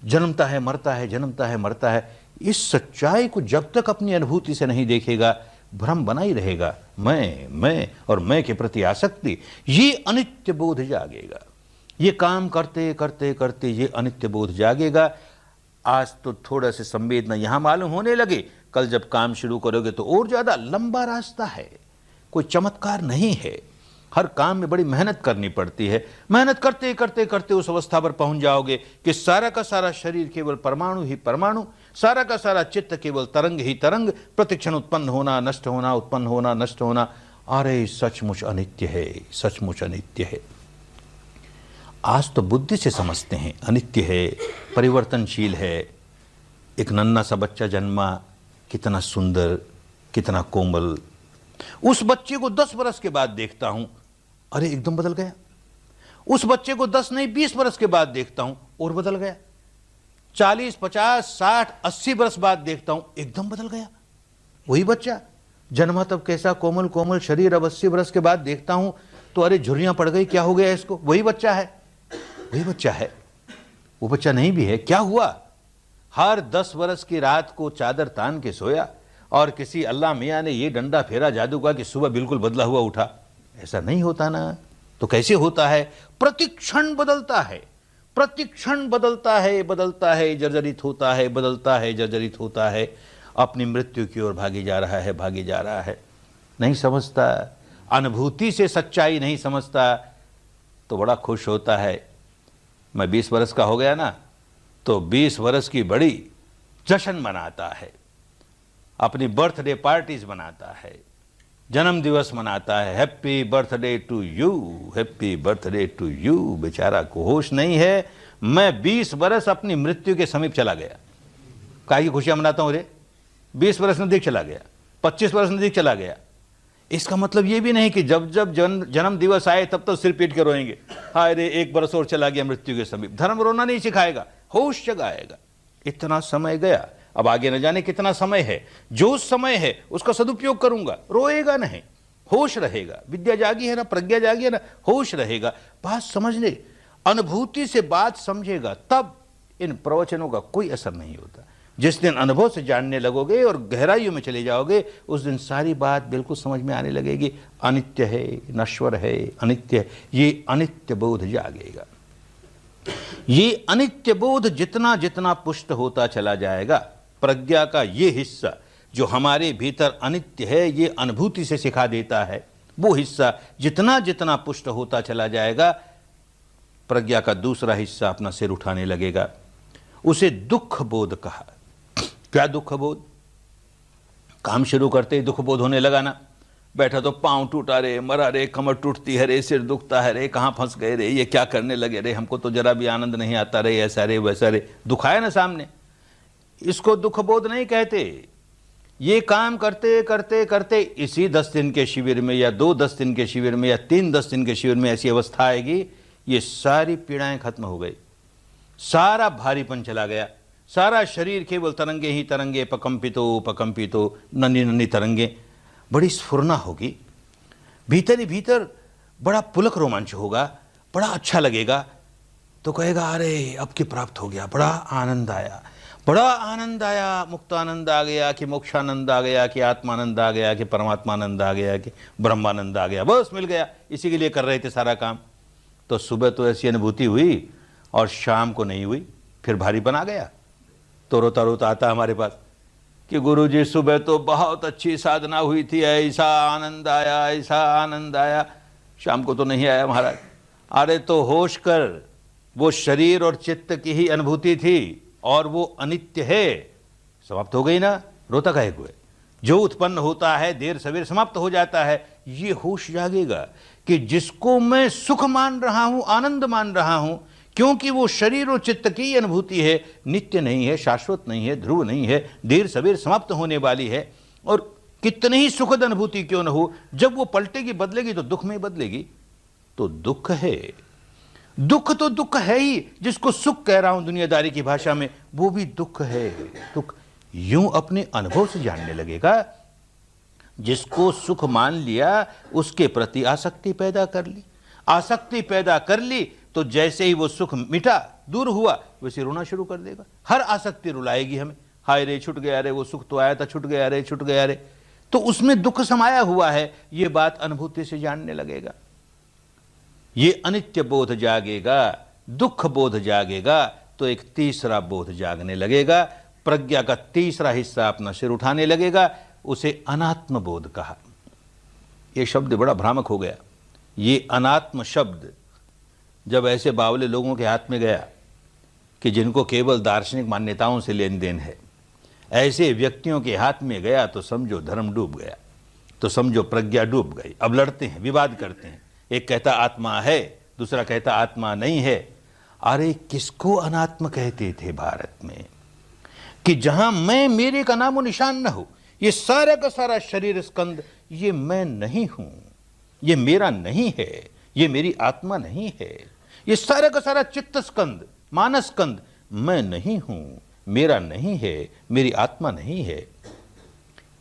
जन्मता है, मरता है, जन्मता है, मरता है। इस सच्चाई को जब तक अपनी अनुभूति से नहीं देखेगा, भ्रम बना ही रहेगा। मैं और मैं के प्रति आसक्ति, ये अनित्य बोध जागेगा। ये काम करते करते करते ये अनित्य बोध जागेगा। आज तो थोड़ा से संवेदना यहां मालूम होने लगे, कल जब काम शुरू करोगे तो और ज्यादा लंबा रास्ता है, कोई चमत्कार नहीं है। हर काम में बड़ी मेहनत करनी पड़ती है। मेहनत करते करते करते उस अवस्था पर पहुंच जाओगे कि सारा का सारा शरीर केवल परमाणु ही परमाणु, सारा का सारा चित्त केवल तरंग ही तरंग, प्रतिक्षण उत्पन्न होना, नष्ट होना, उत्पन्न होना, नष्ट होना। अरे सचमुच अनित्य है, सचमुच अनित्य है। आज तो बुद्धि से समझते हैं अनित्य है, परिवर्तनशील है। एक नन्हा सा बच्चा जन्मा, कितना सुंदर, कितना कोमल। उस बच्चे को 10 बरस के बाद देखता हूं, अरे एकदम बदल गया। उस बच्चे को 10 नहीं 20 बरस के बाद देखता हूं और बदल गया। 40, 50, 60, 80 बरस बाद देखता हूं, एकदम बदल गया। वही बच्चा जन्मा तब कैसा कोमल कोमल शरीर, अब 80 बरस के बाद देखता हूं तो अरे झुर्रियां पड़ गई, क्या हो गया इसको? वही बच्चा है, वही बच्चा है। वो बच्चा नहीं भी है, क्या हुआ? हर 10 बरस की रात को चादर तान के सोया और किसी अल्लाह मियाँ ने ये डंडा फेरा जादू का कि सुबह बिल्कुल बदला हुआ उठा। ऐसा नहीं होता ना। तो कैसे होता है? प्रतिक्षण बदलता है, प्रतिक्षण बदलता है, बदलता है, जर्जरित होता है, बदलता है, जर्जरित होता है, अपनी मृत्यु की ओर भागी जा रहा है, भागी जा रहा है। नहीं समझता, अनुभूति से सच्चाई नहीं समझता तो बड़ा खुश होता है। मैं 20 बरस का हो गया ना, तो 20 बरस की बड़ी जश्न मनाता है, अपनी बर्थडे पार्टीज मनाता है, जन्म दिवस मनाता है। Happy birthday to you, happy birthday to you. बेचारा को होश नहीं है। मैं 20 बरस अपनी मृत्यु के समीप चला गया, काहे की खुशियां मनाता हूं रे? 20 वर्ष नजदीक चला गया, 25 वर्ष नजदीक चला गया। इसका मतलब ये भी नहीं कि जब जब जन्म दिवस आए तब तो सिर पीट के रोएंगे, हाय रे 1 बरस और चला गया मृत्यु के समीप। धर्म रोना नहीं सिखाएगा, होश जगाएगा। इतना समय गया, अब आगे न जाने कितना समय है। जो समय है उसका सदुपयोग करूंगा, रोएगा नहीं, होश रहेगा। विद्या जागी है ना, प्रज्ञा जागी है ना, होश रहेगा। बात समझ ले, अनुभूति से बात समझेगा, तब इन प्रवचनों का कोई असर नहीं होता। जिस दिन अनुभव से जानने लगोगे और गहराइयों में चले जाओगे, उस दिन सारी बात बिल्कुल समझ में आने लगेगी। अनित्य है, नश्वर है, अनित्य है, ये अनित्य बोध जागेगा। ये अनित्य बोध जितना जितना पुष्ट होता चला जाएगा, प्रज्ञा का ये हिस्सा जो हमारे भीतर अनित्य है, ये अनुभूति से सिखा देता है, वो हिस्सा जितना जितना पुष्ट होता चला जाएगा, प्रज्ञा का दूसरा हिस्सा अपना सिर उठाने लगेगा। उसे दुख बोध कहा। क्या दुख बोध? काम शुरू करते ही दुख बोध होने लगा ना, बैठा तो पांव टूटा रे, मरा रे, कमर टूटती है रे, सिर दुखता है रे, कहाँ फंस गए रे, ये क्या करने लगे रे, हमको तो जरा भी आनंद नहीं आता रे, ऐसा रे वैसा रे, दुखाया ना सामने। इसको दुख बोध नहीं कहते। ये काम करते करते करते इसी 10 दिन के शिविर में या 2 10 दिन के शिविर में या 3 10 दिन के शिविर में ऐसी अवस्था आएगी, ये सारी पीड़ाएं खत्म हो गई, सारा भारीपन चला गया, सारा शरीर केवल तरंगे ही तरंगे, पकंपितो नन्ही नन्ही तरंगे। बड़ी स्फुरना होगी, भीतर ही भीतर बड़ा पुलक रोमांच होगा, बड़ा अच्छा लगेगा। तो कहेगा अरे अब की प्राप्त हो गया, बड़ा आनंद आया, बड़ा आनंद आया, मुक्तानंद आ गया कि मोक्षानंद आ गया कि आत्मानंद आ गया कि परमात्मानंद आ गया कि ब्रह्मानंद आ गया, बस मिल गया। इसी के लिए कर रहे थे सारा काम। तो सुबह तो ऐसी अनुभूति हुई और शाम को नहीं हुई, फिर भारीपन आ गया। तो रोता रोता आता हमारे पास कि गुरुजी सुबह तो बहुत अच्छी साधना हुई थी, ऐसा आनंद आया, ऐसा आनंद आया, शाम को तो नहीं आया महाराज। अरे तो होश कर, वो शरीर और चित्त की ही अनुभूति थी और वो अनित्य है, समाप्त हो गई ना, रोता काहे को है? जो उत्पन्न होता है देर सवेर समाप्त हो जाता है। ये होश जागेगा कि जिसको मैं सुख मान रहा हूं, आनंद मान रहा हूं, क्योंकि वो शरीर और चित्त की अनुभूति है, नित्य नहीं है, शाश्वत नहीं है, ध्रुव नहीं है, देर सवेर समाप्त होने वाली है। और कितनी ही सुखद अनुभूति क्यों न हो, जब वो पलटेगी बदलेगी तो दुख में बदलेगी। तो दुख है, दुख तो दुख है ही। जिसको सुख कह रहा हूं दुनियादारी की भाषा में, वो भी दुख है। दुख यूं अपने अनुभव से जानने लगेगा। जिसको सुख मान लिया उसके प्रति आसक्ति पैदा कर ली, आसक्ति पैदा कर ली तो जैसे ही वो सुख मिटा, दूर हुआ, वैसे रोना शुरू कर देगा। हर आसक्ति रुलाएगी हमें, हाय रे छूट गया रे, वो सुख तो आया था, छूट गया रे, छूट गया रे। तो उसमें दुख समाया हुआ है, ये बात अनुभूति से जानने लगेगा। ये अनित्य बोध जागेगा, दुख बोध जागेगा, तो एक तीसरा बोध जागने लगेगा। प्रज्ञा का तीसरा हिस्सा अपना सिर उठाने लगेगा। उसे अनात्म बोध कहा। यह शब्द बड़ा भ्रामक हो गया। ये अनात्म शब्द जब ऐसे बावले लोगों के हाथ में गया कि जिनको केवल दार्शनिक मान्यताओं से लेन देन है, ऐसे व्यक्तियों के हाथ में गया तो समझो धर्म डूब गया, तो समझो प्रज्ञा डूब गई। अब लड़ते हैं, विवाद करते हैं। एक कहता आत्मा है, दूसरा कहता आत्मा नहीं है। अरे किसको अनात्म कहते थे भारत में? कि जहां मैं मेरे का नामो निशान न हो, ये सारा का सारा शरीर स्कंद, ये मैं नहीं हूं, ये मेरा नहीं है, ये मेरी आत्मा नहीं है। ये सारा का सारा चित्त स्कंद, मानस स्कंद, मैं नहीं हूं, मेरा नहीं है, मेरी आत्मा नहीं है।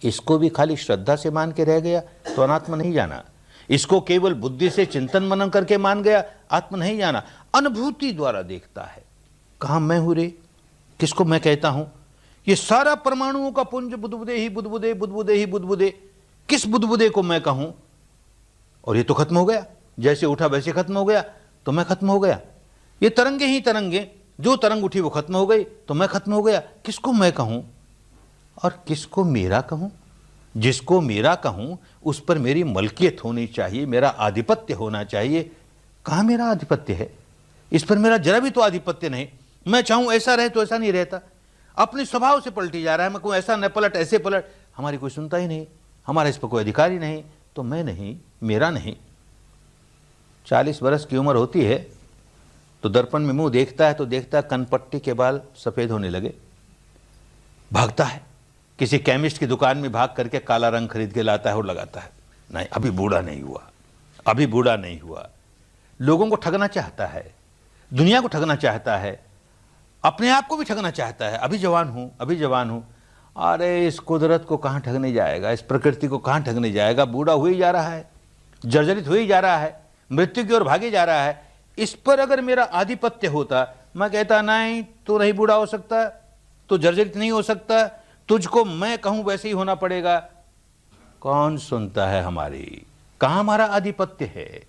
इसको भी खाली श्रद्धा से मान के रह गया तो अनात्मा नहीं जाना। इसको केवल बुद्धि से चिंतन मनन करके मान गया, आत्मा नहीं जाना। अनुभूति द्वारा देखता है, कहां मैं हूं रे, किसको मैं कहता हूं? ये सारा परमाणुओं का पुंज बुदबुदे ही बुदबुदे, बुदबुदे ही बुदबुदे, किस बुदबुदे को मैं कहूं? और ये तो खत्म हो गया, जैसे उठा वैसे खत्म हो गया, तो मैं खत्म हो गया। ये तरंगे ही तरंगे, जो तरंग उठी वो खत्म हो गई, तो मैं खत्म हो गया। किसको मैं कहूं और किसको मेरा कहूं? जिसको मेरा कहूं उस पर मेरी मलकियत होनी चाहिए, मेरा आधिपत्य होना चाहिए। कहां मेरा आधिपत्य है? इस पर मेरा जरा भी तो आधिपत्य नहीं। मैं चाहूं ऐसा रहे तो ऐसा नहीं रहता, अपने स्वभाव से पलटी जा रहा है। मैं कहूं ऐसा न पलट, ऐसे पलट, हमारी कोई सुनता ही नहीं, हमारा इस पर कोई अधिकार ही नहीं। तो मैं नहीं, मेरा नहीं। 40 वर्ष की उम्र होती है तो दर्पण में मुंह देखता है तो देखता है कनपट्टी के बाल सफेद होने लगे, भागता है, किसी केमिस्ट की दुकान में भाग करके काला रंग खरीद के लाता है और लगाता है, नहीं अभी बूढ़ा नहीं हुआ, अभी बूढ़ा नहीं हुआ। लोगों को ठगना चाहता है, दुनिया को ठगना चाहता है, अपने आप को भी ठगना चाहता है, अभी जवान हूं, अभी जवान हूं। अरे इस कुदरत को कहां ठगने जाएगा, इस प्रकृति को कहां ठगने जाएगा, बूढ़ा हो ही जा रहा है, जर्जरित हो ही जा रहा है, मृत्यु की ओर भागे जा रहा है। इस पर अगर मेरा आधिपत्य होता, मैं कहता नहीं तू नहीं बूढ़ा हो सकता, तू जर्जरित नहीं हो सकता, तुझको मैं कहूं वैसे ही होना पड़ेगा। कौन सुनता है हमारी, कहां हमारा आधिपत्य है?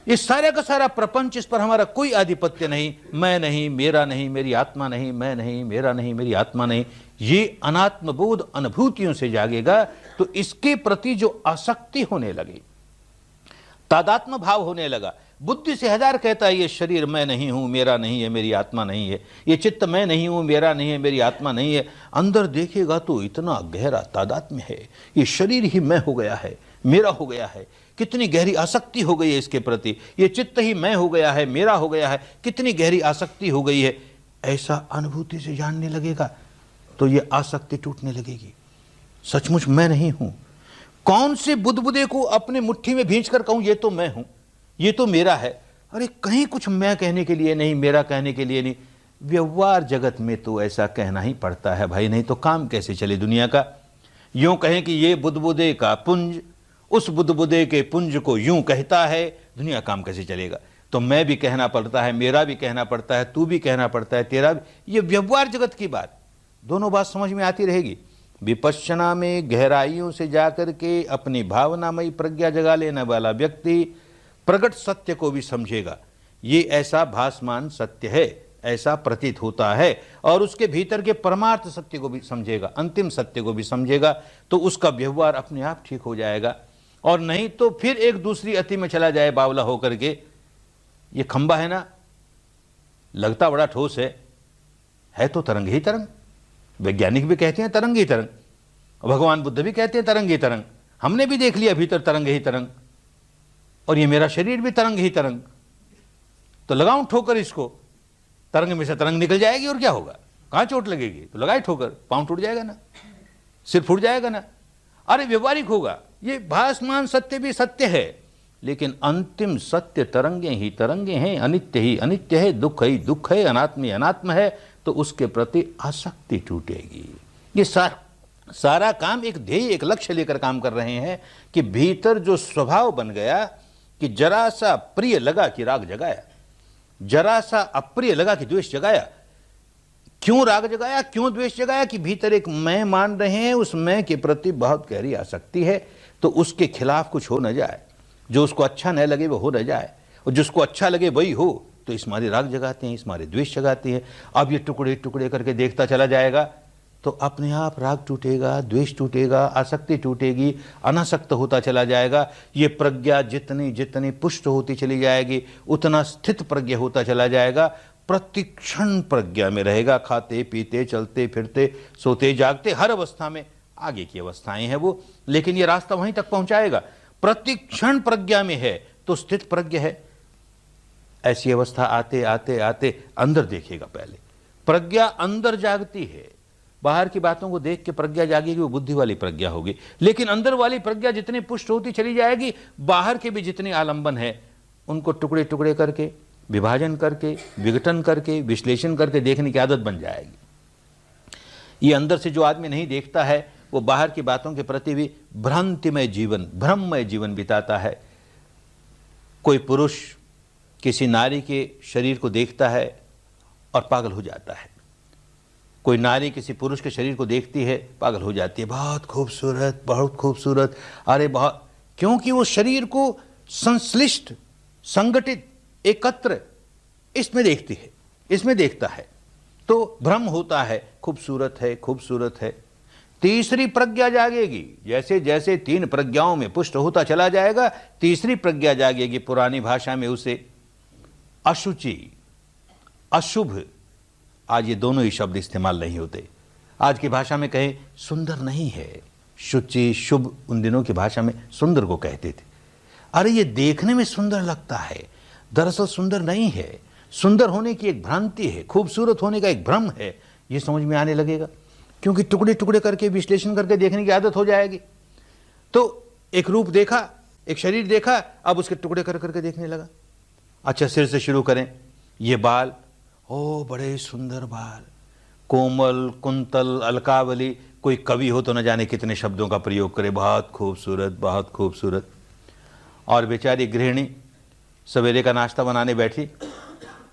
इस सारे का सारा प्रपंच, इस पर हमारा कोई आधिपत्य नहीं। मैं नहीं, मेरा नहीं, मेरी आत्मा नहीं, मैं नहीं, मेरा नहीं, मेरी आत्मा नहीं। ये अनात्मबोध अनुभूतियों से जागेगा तो इसके प्रति जो आसक्ति होने लगी, तादात्म्य भाव होने लगा। बुद्धि से हजार कहता है ये शरीर मैं नहीं हूं, मेरा नहीं है, मेरी आत्मा नहीं है, ये चित्त मैं नहीं हूं, मेरा नहीं है, मेरी आत्मा नहीं है। अंदर देखेगा तो इतना गहरा तादात्म्य है, ये शरीर ही मैं हो गया है, मेरा हो गया है, कितनी गहरी आसक्ति हो गई है इसके प्रति। ये चित्त ही मैं हो गया है, मेरा हो गया है, कितनी गहरी आसक्ति हो गई है। ऐसा अनुभूति से जानने लगेगा तो ये आसक्ति टूटने लगेगी। सचमुच मैं नहीं हूं। कौन से बुदबुदे को अपने मुट्ठी में भींच कर कहूं ये तो मैं हूं, ये तो मेरा है। अरे कहीं कुछ मैं कहने के लिए नहीं, मेरा कहने के लिए नहीं। व्यवहार जगत में तो ऐसा कहना ही पड़ता है भाई, नहीं तो काम कैसे चले दुनिया का। यूं कहें कि ये बुदबुदे का पुंज उस बुदबुदे के पुंज को यूं कहता है, दुनिया काम कैसे चलेगा। तो मैं भी कहना पड़ता है, मेरा भी कहना पड़ता है, तू भी कहना पड़ता है, तेरा भी। ये व्यवहार जगत की बात, दोनों बात समझ में आती रहेगी। विपश्यना में गहराइयों से जाकर के अपनी भावनामयी प्रज्ञा जगा लेने वाला व्यक्ति प्रगट सत्य को भी समझेगा। ये ऐसा भासमान सत्य है, ऐसा प्रतीत होता है, और उसके भीतर के परमार्थ सत्य को भी समझेगा, अंतिम सत्य को भी समझेगा। तो उसका व्यवहार अपने आप ठीक हो जाएगा। और नहीं तो फिर एक दूसरी अति में चला जाए बावला होकर के। ये खंबा है ना, लगता बड़ा ठोस है तो तरंग ही तरंग। वैज्ञानिक भी कहते हैं तरंग ही तरंग, भगवान बुद्ध भी कहते हैं तरंग ही तरंग। हमने भी देख लिया भीतर तरंग ही तरंग, और ये मेरा शरीर भी तरंग ही तरंग। तो लगाऊं ठोकर इसको, तरंग में से तरंग निकल जाएगी और क्या होगा, कहां चोट लगेगी। तो लगाए ठोकर, पांव टूट जाएगा ना, सिर फूट जाएगा ना। अरे व्यवहारिक होगा। ये भासमान सत्य भी सत्य है, लेकिन अंतिम सत्य तरंगे ही तरंगे हैं, अनित्य ही अनित्य है, दुख ही दुख है, अनात्म ही अनात्म है। तो उसके प्रति आसक्ति टूटेगी। ये सारा काम एक ध्येय, एक लक्ष्य लेकर काम कर रहे हैं कि भीतर जो स्वभाव बन गया कि जरा सा प्रिय लगा कि राग जगाया, जरा सा अप्रिय लगा कि द्वेष जगाया। क्यों राग जगाया, क्यों द्वेष जगाया? कि भीतर एक मैं मान रहे हैं, उस मैं के प्रति बहुत गहरी आसक्ति है। तो उसके खिलाफ कुछ हो न जाए, जो उसको अच्छा न लगे वो हो न जाए, और जिसको अच्छा लगे वही हो। तो इस मारे राग जगाते हैं, इस मारे द्वेष जगाते हैं। अब ये टुकड़े टुकड़े करके देखता चला जाएगा तो अपने आप राग टूटेगा, द्वेष टूटेगा, आसक्ति टूटेगी, अनासक्त होता चला जाएगा। ये प्रज्ञा जितनी जितनी पुष्ट होती चली जाएगी, उतना स्थित प्रज्ञा होता चला जाएगा। प्रतिक्षण प्रज्ञा में रहेगा, खाते पीते चलते फिरते सोते जागते, हर अवस्था में। आगे की अवस्थाएं हैं वो, लेकिन ये रास्ता वहीं तक पहुंचाएगा। प्रतिक्षण प्रज्ञा में है तो स्थित प्रज्ञा है। ऐसी अवस्था आते आते आते अंदर देखेगा। पहले प्रज्ञा अंदर जागती है, बाहर की बातों को देख के प्रज्ञा जागेगी, वो बुद्धि वाली प्रज्ञा होगी। लेकिन अंदर वाली प्रज्ञा जितनी पुष्ट होती चली जाएगी, बाहर के भी जितने आलंबन है उनको टुकड़े टुकड़े करके, विभाजन करके, विघटन करके, विश्लेषण करके देखने की आदत बन जाएगी। ये अंदर से जो आदमी नहीं देखता है, वो बाहर की बातों के प्रति भी भ्रांतिमय जीवन, भ्रममय जीवन बिताता है। कोई पुरुष किसी नारी के शरीर को देखता है और पागल हो जाता है, कोई नारी किसी पुरुष के शरीर को देखती है, पागल हो जाती है, बहुत खूबसूरत, बहुत खूबसूरत, अरे बहुत, क्योंकि वो शरीर को संश्लिष्ट, संगठित, एकत्र इसमें देखती है, इसमें देखता है, तो भ्रम होता है, खूबसूरत है, खूबसूरत है। तीसरी प्रज्ञा जागेगी, जैसे जैसे तीन प्रज्ञाओं में पुष्ट होता चला जाएगा, तीसरी प्रज्ञा जागेगी। पुरानी भाषा में उसे अशुचि, अशुभ, आज ये दोनों ही शब्द इस्तेमाल नहीं होते। आज की भाषा में कहें सुंदर नहीं है, शुचि शुभ उन दिनों की भाषा में सुंदर को कहते थे। अरे ये देखने में सुंदर लगता है, दरअसल सुंदर नहीं है। सुंदर होने की एक भ्रांति है, खूबसूरत होने का एक भ्रम है, ये समझ में आने लगेगा। क्योंकि टुकड़े टुकड़े करके विश्लेषण करके देखने की आदत हो जाएगी। तो एक रूप देखा, एक शरीर देखा, अब उसके टुकड़े कर करके देखने लगा। अच्छा, सिर से शुरू करें। ये बाल, ओ बड़े सुंदर बाल, कोमल, कुंतल, अलकावली। कोई कवि हो तो न जाने कितने शब्दों का प्रयोग करे, बहुत खूबसूरत, बहुत खूबसूरत। और बेचारी गृहिणी सवेरे का नाश्ता बनाने बैठी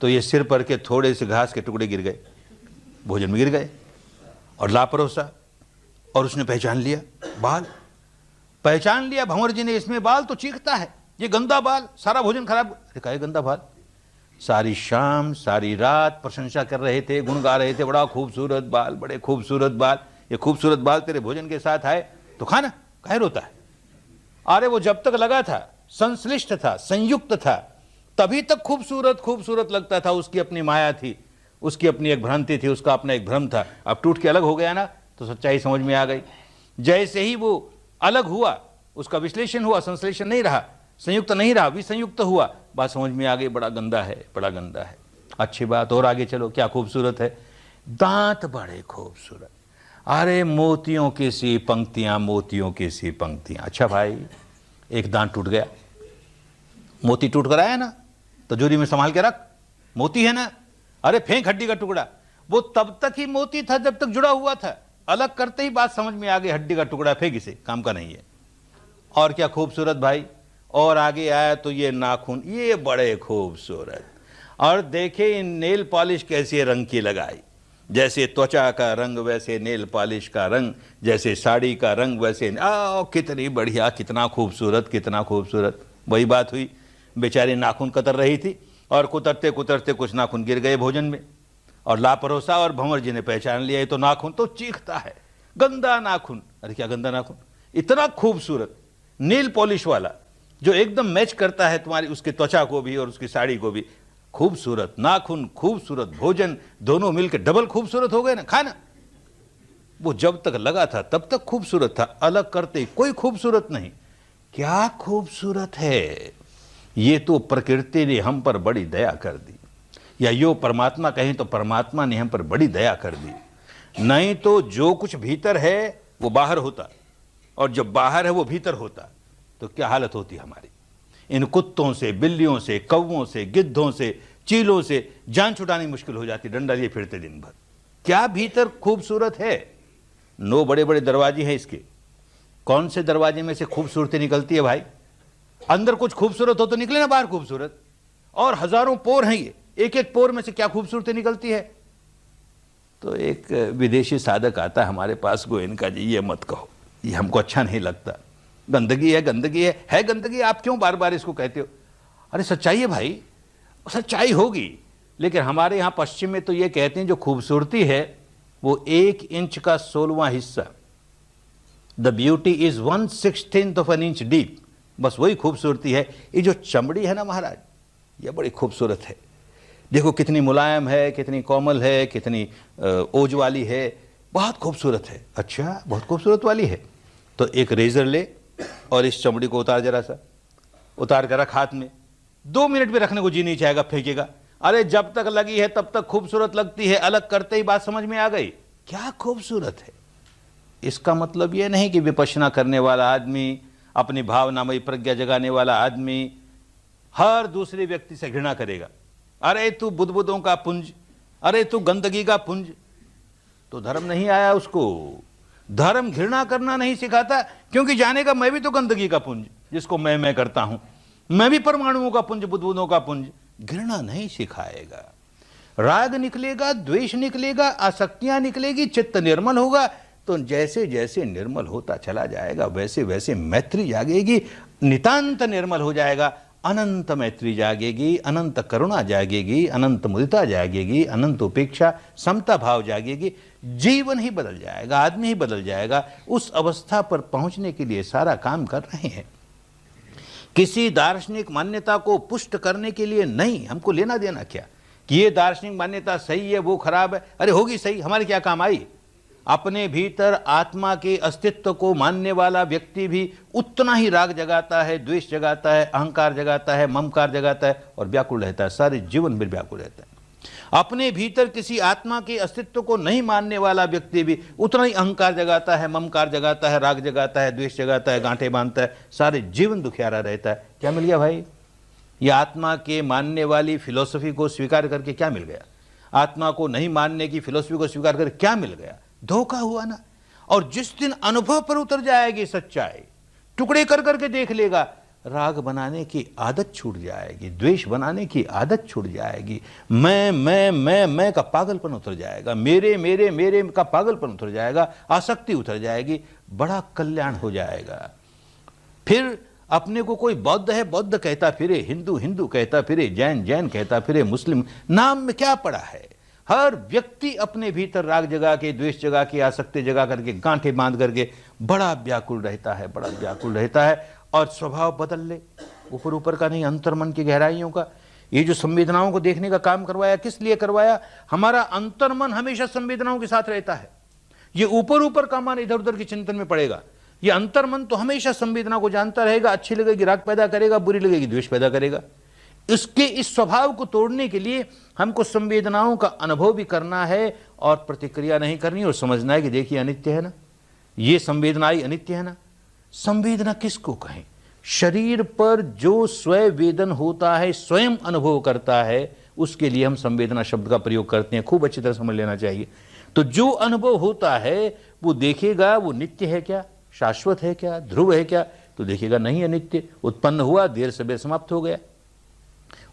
तो ये सिर पर के थोड़े से घास के टुकड़े गिर गए, भोजन में गिर गए, और लापरोसा। और उसने पहचान लिया बाल, पहचान लिया भंवर जी ने, इसमें बाल तो चीखता है, ये गंदा बाल, सारा भोजन खराब। देखा है गंदा बाल। सारी शाम सारी रात प्रशंसा कर रहे थे, गुण गा रहे थे, बड़ा खूबसूरत बाल, बड़े खूबसूरत बाल, ये खूबसूरत बाल तेरे भोजन के साथ आए तो खाना, काहे रोता है? अरे वो जब तक लगा था, संश्लिष्ट था, संयुक्त था, तभी तक खूबसूरत खूबसूरत लगता था। उसकी अपनी माया थी, उसकी अपनी एक भ्रांति थी, उसका अपना एक भ्रम था। अब टूट के अलग हो गया ना, तो सच्चाई समझ में आ गई। जैसे ही वो अलग हुआ, उसका विश्लेषण हुआ, संश्लेषण नहीं रहा, संयुक्त नहीं रहा, विसंयुक्त हुआ, बात समझ में आ गई, बड़ा गंदा है, बड़ा गंदा है। अच्छी बात, और आगे चलो, क्या खूबसूरत है। दांत बड़े खूबसूरत, अरे मोतियों की सी पंक्तियां, मोतियों की सी पंक्तियां। अच्छा भाई, एक दांत टूट गया, मोती टूट कर आया ना, तिजोरी में संभाल के रख, मोती है ना, अरे फेंक हड्डी का टुकड़ा। वो तब तक ही मोती था जब तक जुड़ा हुआ था, अलग करते ही बात समझ में आ गई, हड्डी का टुकड़ा, फेंक इसे, काम का नहीं है। और क्या खूबसूरत भाई। और आगे आया तो ये नाखून, ये बड़े खूबसूरत। और देखे इन नेल पॉलिश कैसे रंग की लगाई, जैसे त्वचा का रंग वैसे नेल पॉलिश का रंग, जैसे साड़ी का रंग वैसे, कितनी बढ़िया, कितना खूबसूरत, कितना खूबसूरत। वही बात हुई, बेचारी नाखून कतर रही थी और कुतरते कुतरते कुछ नाखून गिर गए भोजन में, और लापरोसा और भंवर जी ने पहचान लिया, ये तो नाखून तो चीखता है, गंदा नाखून। अरे क्या गंदा नाखून, इतना खूबसूरत नेल पॉलिश वाला, जो एकदम मैच करता है तुम्हारी उसकी त्वचा को भी और उसकी साड़ी को भी। खूबसूरत नाखून, खूबसूरत भोजन, दोनों मिलकर डबल खूबसूरत हो गए ना खाना। वो जब तक लगा था तब तक खूबसूरत था, अलग करते ही कोई खूबसूरत नहीं। क्या खूबसूरत है। ये तो प्रकृति ने हम पर बड़ी दया कर दी, या यो परमात्मा कहें तो परमात्मा ने हम पर बड़ी दया कर दी। नहीं तो जो कुछ भीतर है वो बाहर होता, और जब बाहर है वो भीतर होता, तो क्या हालत होती हमारी। इन कुत्तों से, बिल्लियों से, कौवों से, गिद्धों से, चीलों से जान छुड़ानी मुश्किल हो जाती, डंडा लिए फिरते दिन भर। क्या भीतर खूबसूरत है। 9 बड़े बड़े दरवाजे हैं इसके, कौन से दरवाजे में से खूबसूरती निकलती है भाई। अंदर कुछ खूबसूरत हो तो निकले ना बाहर खूबसूरत। और हजारों पोर हैं ये, एक एक पोर में से क्या खूबसूरती निकलती है। तो एक विदेशी साधक आता है हमारे पास, गोयनका जी, ये मत कहो, ये हमको अच्छा नहीं लगता, गंदगी है, गंदगी है गंदगी, आप क्यों बार बार इसको कहते हो। अरे सच्चाई है भाई, सच्चाई होगी, लेकिन हमारे यहाँ पश्चिम में तो ये कहते हैं जो खूबसूरती है वो 1 इंच का 16वां हिस्सा, the beauty is 1/16 of an inch deep, बस वही खूबसूरती है। ये जो चमड़ी है ना महाराज, ये बड़ी खूबसूरत है। देखो कितनी मुलायम है, कितनी कोमल है, कितनी ओज वाली है, बहुत खूबसूरत है। अच्छा, बहुत खूबसूरत वाली है। तो एक रेजर ले और इस चमड़ी को उतार, जरा सा उतार कर रख हाथ में, 2 मिनट भी रखने को जी नहीं चाहेगा, फेंकेगा। अरे जब तक लगी है तब तक खूबसूरत लगती है, अलग करते ही बात समझ में आ गई, क्या खूबसूरत है। इसका मतलब यह नहीं कि विपश्यना करने वाला आदमी, अपनी भावनामयी प्रज्ञा जगाने वाला आदमी हर दूसरे व्यक्ति से घृणा करेगा। अरे तू बुदबुदों का पुंज, अरे तू गंदगी का पुंज, तो धर्म नहीं आया उसको। धर्म घृणा करना नहीं सिखाता, क्योंकि जानेगा मैं भी तो गंदगी का पुंज, जिसको मैं करता हूं, मैं भी परमाणुओं का पुंज, बुदबुदों का पुंज। घृणा नहीं सिखाएगा। राग निकलेगा, द्वेष निकलेगा, आसक्तियां निकलेगी, चित्त निर्मल होगा। तो जैसे जैसे निर्मल होता चला जाएगा वैसे वैसे मैत्री जागेगी, नितांत निर्मल हो जाएगा, अनंत मैत्री जागेगी, अनंत करुणा जागेगी, अनंत मुदिता जागेगी, अनंत उपेक्षा, समता भाव जागेगी। जीवन ही बदल जाएगा, आदमी ही बदल जाएगा। उस अवस्था पर पहुंचने के लिए सारा काम कर रहे हैं। किसी दार्शनिक मान्यता को पुष्ट करने के लिए नहीं, हमको लेना देना क्या कि ये दार्शनिक मान्यता सही है वो खराब है। अरे होगी सही, हमारे क्या काम आई। अपने भीतर आत्मा के अस्तित्व को मानने वाला व्यक्ति भी उतना ही राग जगाता है, द्वेष जगाता है, अहंकार जगाता है, ममकार जगाता है, और व्याकुल रहता है, सारे जीवन भर व्याकुल रहता है। अपने भीतर किसी आत्मा के अस्तित्व को नहीं मानने वाला व्यक्ति भी उतना ही अहंकार जगाता है, ममकार जगाता है, राग जगाता है, द्वेष जगाता है, गांठें बांधता है, सारे जीवन दुखियारा रहता है। क्या मिल गया भाई? ये आत्मा के मानने वाली फिलॉसफी को स्वीकार करके क्या मिल गया? आत्मा को नहीं मानने की फिलॉसफी को स्वीकार करके क्या मिल गया? धोखा हुआ ना। और जिस दिन अनुभव पर उतर जाएगी सच्चाई, टुकड़े कर करके देख लेगा, राग बनाने की आदत छूट जाएगी, द्वेष बनाने की आदत छूट जाएगी, मैं का पागलपन उतर जाएगा, मेरे का पागलपन उतर जाएगा, आसक्ति उतर जाएगी, बड़ा कल्याण हो जाएगा। फिर अपने को कोई बौद्ध है बौद्ध कहता फिरे, हिंदू हिंदू कहता फिरे, जैन जैन कहता फिरे, मुस्लिम, नाम में क्या पड़ा है? हर व्यक्ति अपने भीतर राग जगा के, द्वेष जगा के, आसक्ति जगा करके, गांठें बांध करके बड़ा व्याकुल रहता है, बड़ा व्याकुल रहता है। और स्वभाव बदल ले, ऊपर ऊपर का नहीं, अंतर्मन की गहराइयों का। ये जो संवेदनाओं को देखने का काम करवाया, किस लिए करवाया? हमारा अंतर्मन हमेशा संवेदनाओं के साथ रहता है। ये ऊपर ऊपर का मन इधर उधर के चिंतन में पड़ेगा। ये अंतर्मन तो हमेशा संवेदना को जानता रहेगा, अच्छी लगेगी राग पैदा करेगा, बुरी लगेगी द्वेष पैदा करेगा। इसके इस स्वभाव को तोड़ने के लिए हमको संवेदनाओं का अनुभव भी करना है और प्रतिक्रिया नहीं करनी, और समझना है कि देखिए अनित्य है ना, ये संवेदनाएं अनित्य है ना। संवेदना किसको कहें? शरीर पर जो स्वयं वेदन होता है, स्वयं अनुभव करता है, उसके लिए हम संवेदना शब्द का प्रयोग करते हैं। खूब अच्छी तरह समझ लेना चाहिए। तो जो अनुभव होता है वो देखेगा वो नित्य है क्या, शाश्वत है क्या, ध्रुव है क्या? तो देखिएगा नहीं है नित्य। उत्पन्न हुआ, देर सवेर समाप्त हो गया,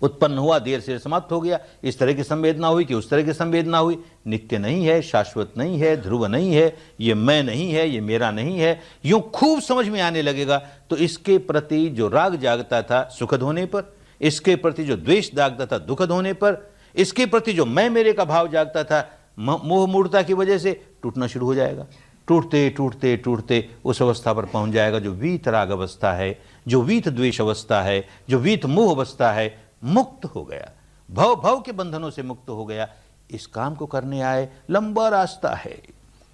उत्पन्न हुआ, देर से समाप्त हो गया। इस तरह की संवेदना हुई कि उस तरह की संवेदना हुई, नित्य नहीं है, शाश्वत नहीं है, ध्रुव नहीं है, ये मैं नहीं है, ये मेरा नहीं है। यूं खूब समझ में आने लगेगा तो इसके प्रति जो राग जागता था सुखद होने पर, इसके प्रति जो द्वेष जागता था दुखद होने पर, इसके प्रति जो मैं मेरे का भाव जागता था मोह मूढ़ता की वजह से, टूटना शुरू हो जाएगा। टूटते टूटते टूटते उस अवस्था पर पहुंच जाएगा जो वीत राग अवस्था है, जो वीत द्वेष अवस्था है, जो वीत मोह अवस्था है। मुक्त हो गया, भव भव के बंधनों से मुक्त हो गया। इस काम को करने आए, लंबा रास्ता है।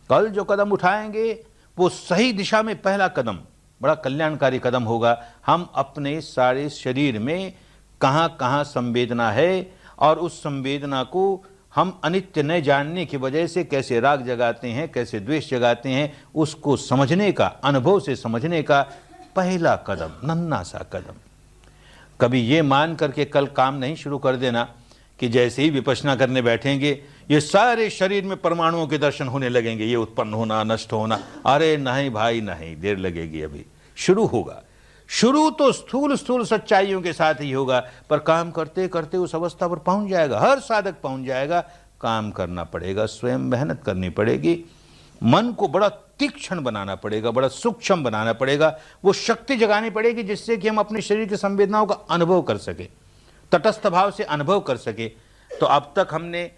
कल जो कदम उठाएंगे वो सही दिशा में पहला कदम, बड़ा कल्याणकारी कदम होगा। हम अपने सारे शरीर में कहाँ कहाँ संवेदना है और उस संवेदना को हम अनित्य न जानने की वजह से कैसे राग जगाते हैं, कैसे द्वेष जगाते हैं, उसको समझने का, अनुभव से समझने का पहला कदम, नन्हा सा कदम। कभी ये मान करके कल काम नहीं शुरू कर देना कि जैसे ही विपश्यना करने बैठेंगे ये सारे शरीर में परमाणुओं के दर्शन होने लगेंगे, ये उत्पन्न होना, नष्ट होना। अरे नहीं भाई नहीं, देर लगेगी, अभी शुरू होगा। शुरू तो स्थूल स्थूल सच्चाइयों के साथ ही होगा, पर काम करते करते उस अवस्था पर पहुंच जाएगा, हर साधक पहुंच जाएगा। काम करना पड़ेगा, स्वयं मेहनत करनी पड़ेगी, मन को बड़ा तीक्ष्ण बनाना पड़ेगा, बड़ा सूक्ष्म बनाना पड़ेगा, वो शक्ति जगानी पड़ेगी जिससे कि हम अपने शरीर की संवेदनाओं का अनुभव कर सके, तटस्थ भाव से अनुभव कर सके। तो अब तक हमने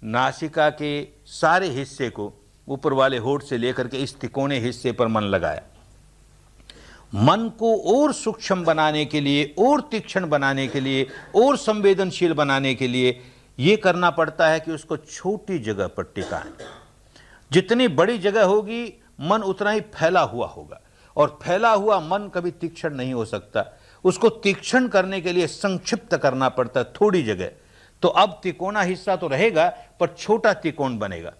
नासिका के सारे हिस्से को, ऊपर वाले होठ से लेकर के इस तिकोने हिस्से पर मन लगाया। मन को और सूक्ष्म बनाने के लिए, और तीक्ष्ण बनाने के लिए, और संवेदनशील बनाने के लिए ये करना पड़ता है कि उसको छोटी जगह पर टिकाएं। जितनी बड़ी जगह होगी मन उतना ही फैला हुआ होगा, और फैला हुआ मन कभी तीक्ष्ण नहीं हो सकता। उसको तीक्ष्ण करने के लिए संक्षिप्त करना पड़ता है, थोड़ी जगह। तो अब तिकोना हिस्सा तो रहेगा पर छोटा त्रिकोण बनेगा।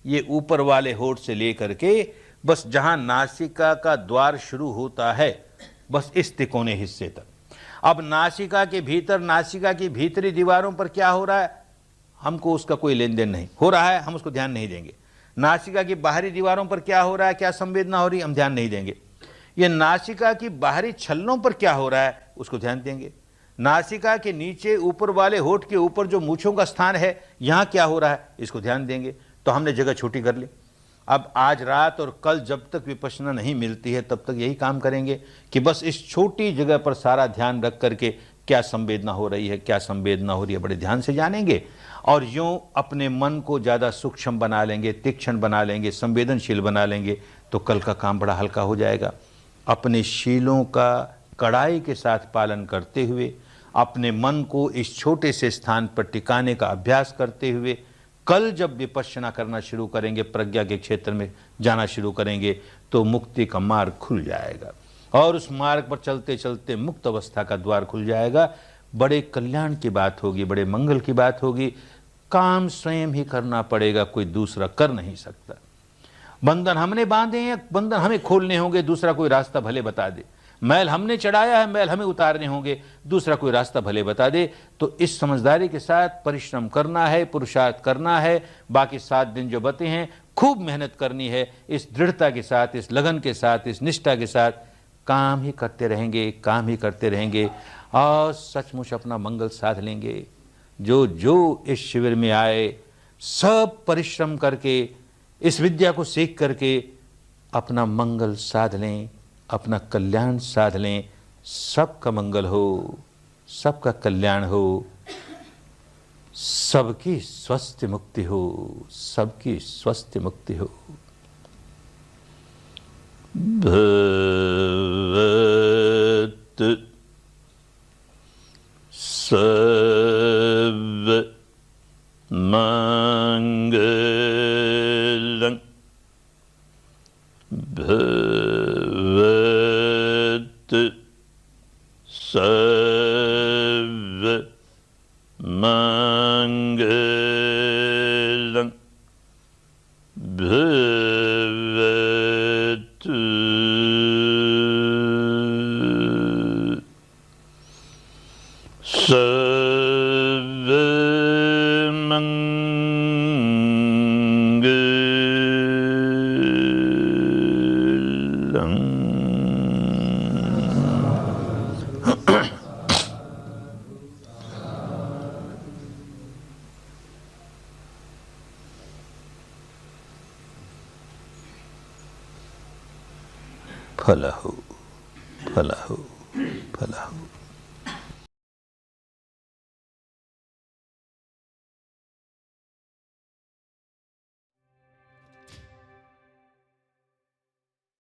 ये ऊपर वाले होठ से लेकर के बस जहां नासिका का द्वार शुरू होता है, बस इस तिकोने हिस्से तक। अब नासिका के भीतर, नासिका की भीतरी दीवारों पर क्या हो रहा है हमको उसका कोई लेन देन नहीं हो रहा है, हम उसको ध्यान नहीं देंगे। नासिका की बाहरी दीवारों पर क्या हो रहा है, क्या संवेदना हो रही है, हम ध्यान नहीं देंगे। ये नासिका की बाहरी छल्लों पर क्या हो रहा है उसको ध्यान देंगे। नासिका के नीचे ऊपर वाले होठ के ऊपर जो मूंछों का स्थान है, यहां क्या हो रहा है इसको ध्यान देंगे। तो हमने जगह छोटी कर ली। अब आज रात और कल जब तक विपश्यना नहीं मिलती है तब तक यही काम करेंगे कि बस इस छोटी जगह पर सारा ध्यान रख करके क्या संवेदना हो रही है, क्या संवेदना हो रही है, बड़े ध्यान से जानेंगे। और यूं अपने मन को ज़्यादा सूक्ष्म बना लेंगे, तीक्ष्ण बना लेंगे, संवेदनशील बना लेंगे, तो कल का काम बड़ा हल्का हो जाएगा। अपने शीलों का कड़ाई के साथ पालन करते हुए, अपने मन को इस छोटे से स्थान पर टिकाने का अभ्यास करते हुए, कल जब विपश्यना करना शुरू करेंगे, प्रज्ञा के क्षेत्र में जाना शुरू करेंगे, तो मुक्ति का मार्ग खुल जाएगा। और उस मार्ग पर चलते चलते मुक्त अवस्था का द्वार खुल जाएगा। बड़े कल्याण की बात होगी, बड़े मंगल की बात होगी। काम स्वयं ही करना पड़ेगा, कोई दूसरा कर नहीं सकता। बंधन हमने बांधे हैं, बंधन हमें खोलने होंगे, दूसरा कोई रास्ता भले बता दे। मैल हमने चढ़ाया है, मैल हमें उतारने होंगे, दूसरा कोई रास्ता भले बता दे। तो इस समझदारी के साथ परिश्रम करना है, पुरुषार्थ करना है। बाकी 7 दिन जो बचे हैं खूब मेहनत करनी है, इस दृढ़ता के साथ, इस लगन के साथ, इस निष्ठा के साथ काम ही करते रहेंगे, काम ही करते रहेंगे और सचमुच अपना मंगल साध लेंगे। जो जो इस शिविर में आए सब परिश्रम करके इस विद्या को सीख करके अपना मंगल साध लें, अपना कल्याण साध लें। सबका मंगल हो, सबका कल्याण हो, सबकी स्वस्थ मुक्ति हो, सबकी स्वस्थ मुक्ति हो। भवत सर्व मंगलं भवत सर्व मंगलं भवत सर्व फलहु फलहु फलहु।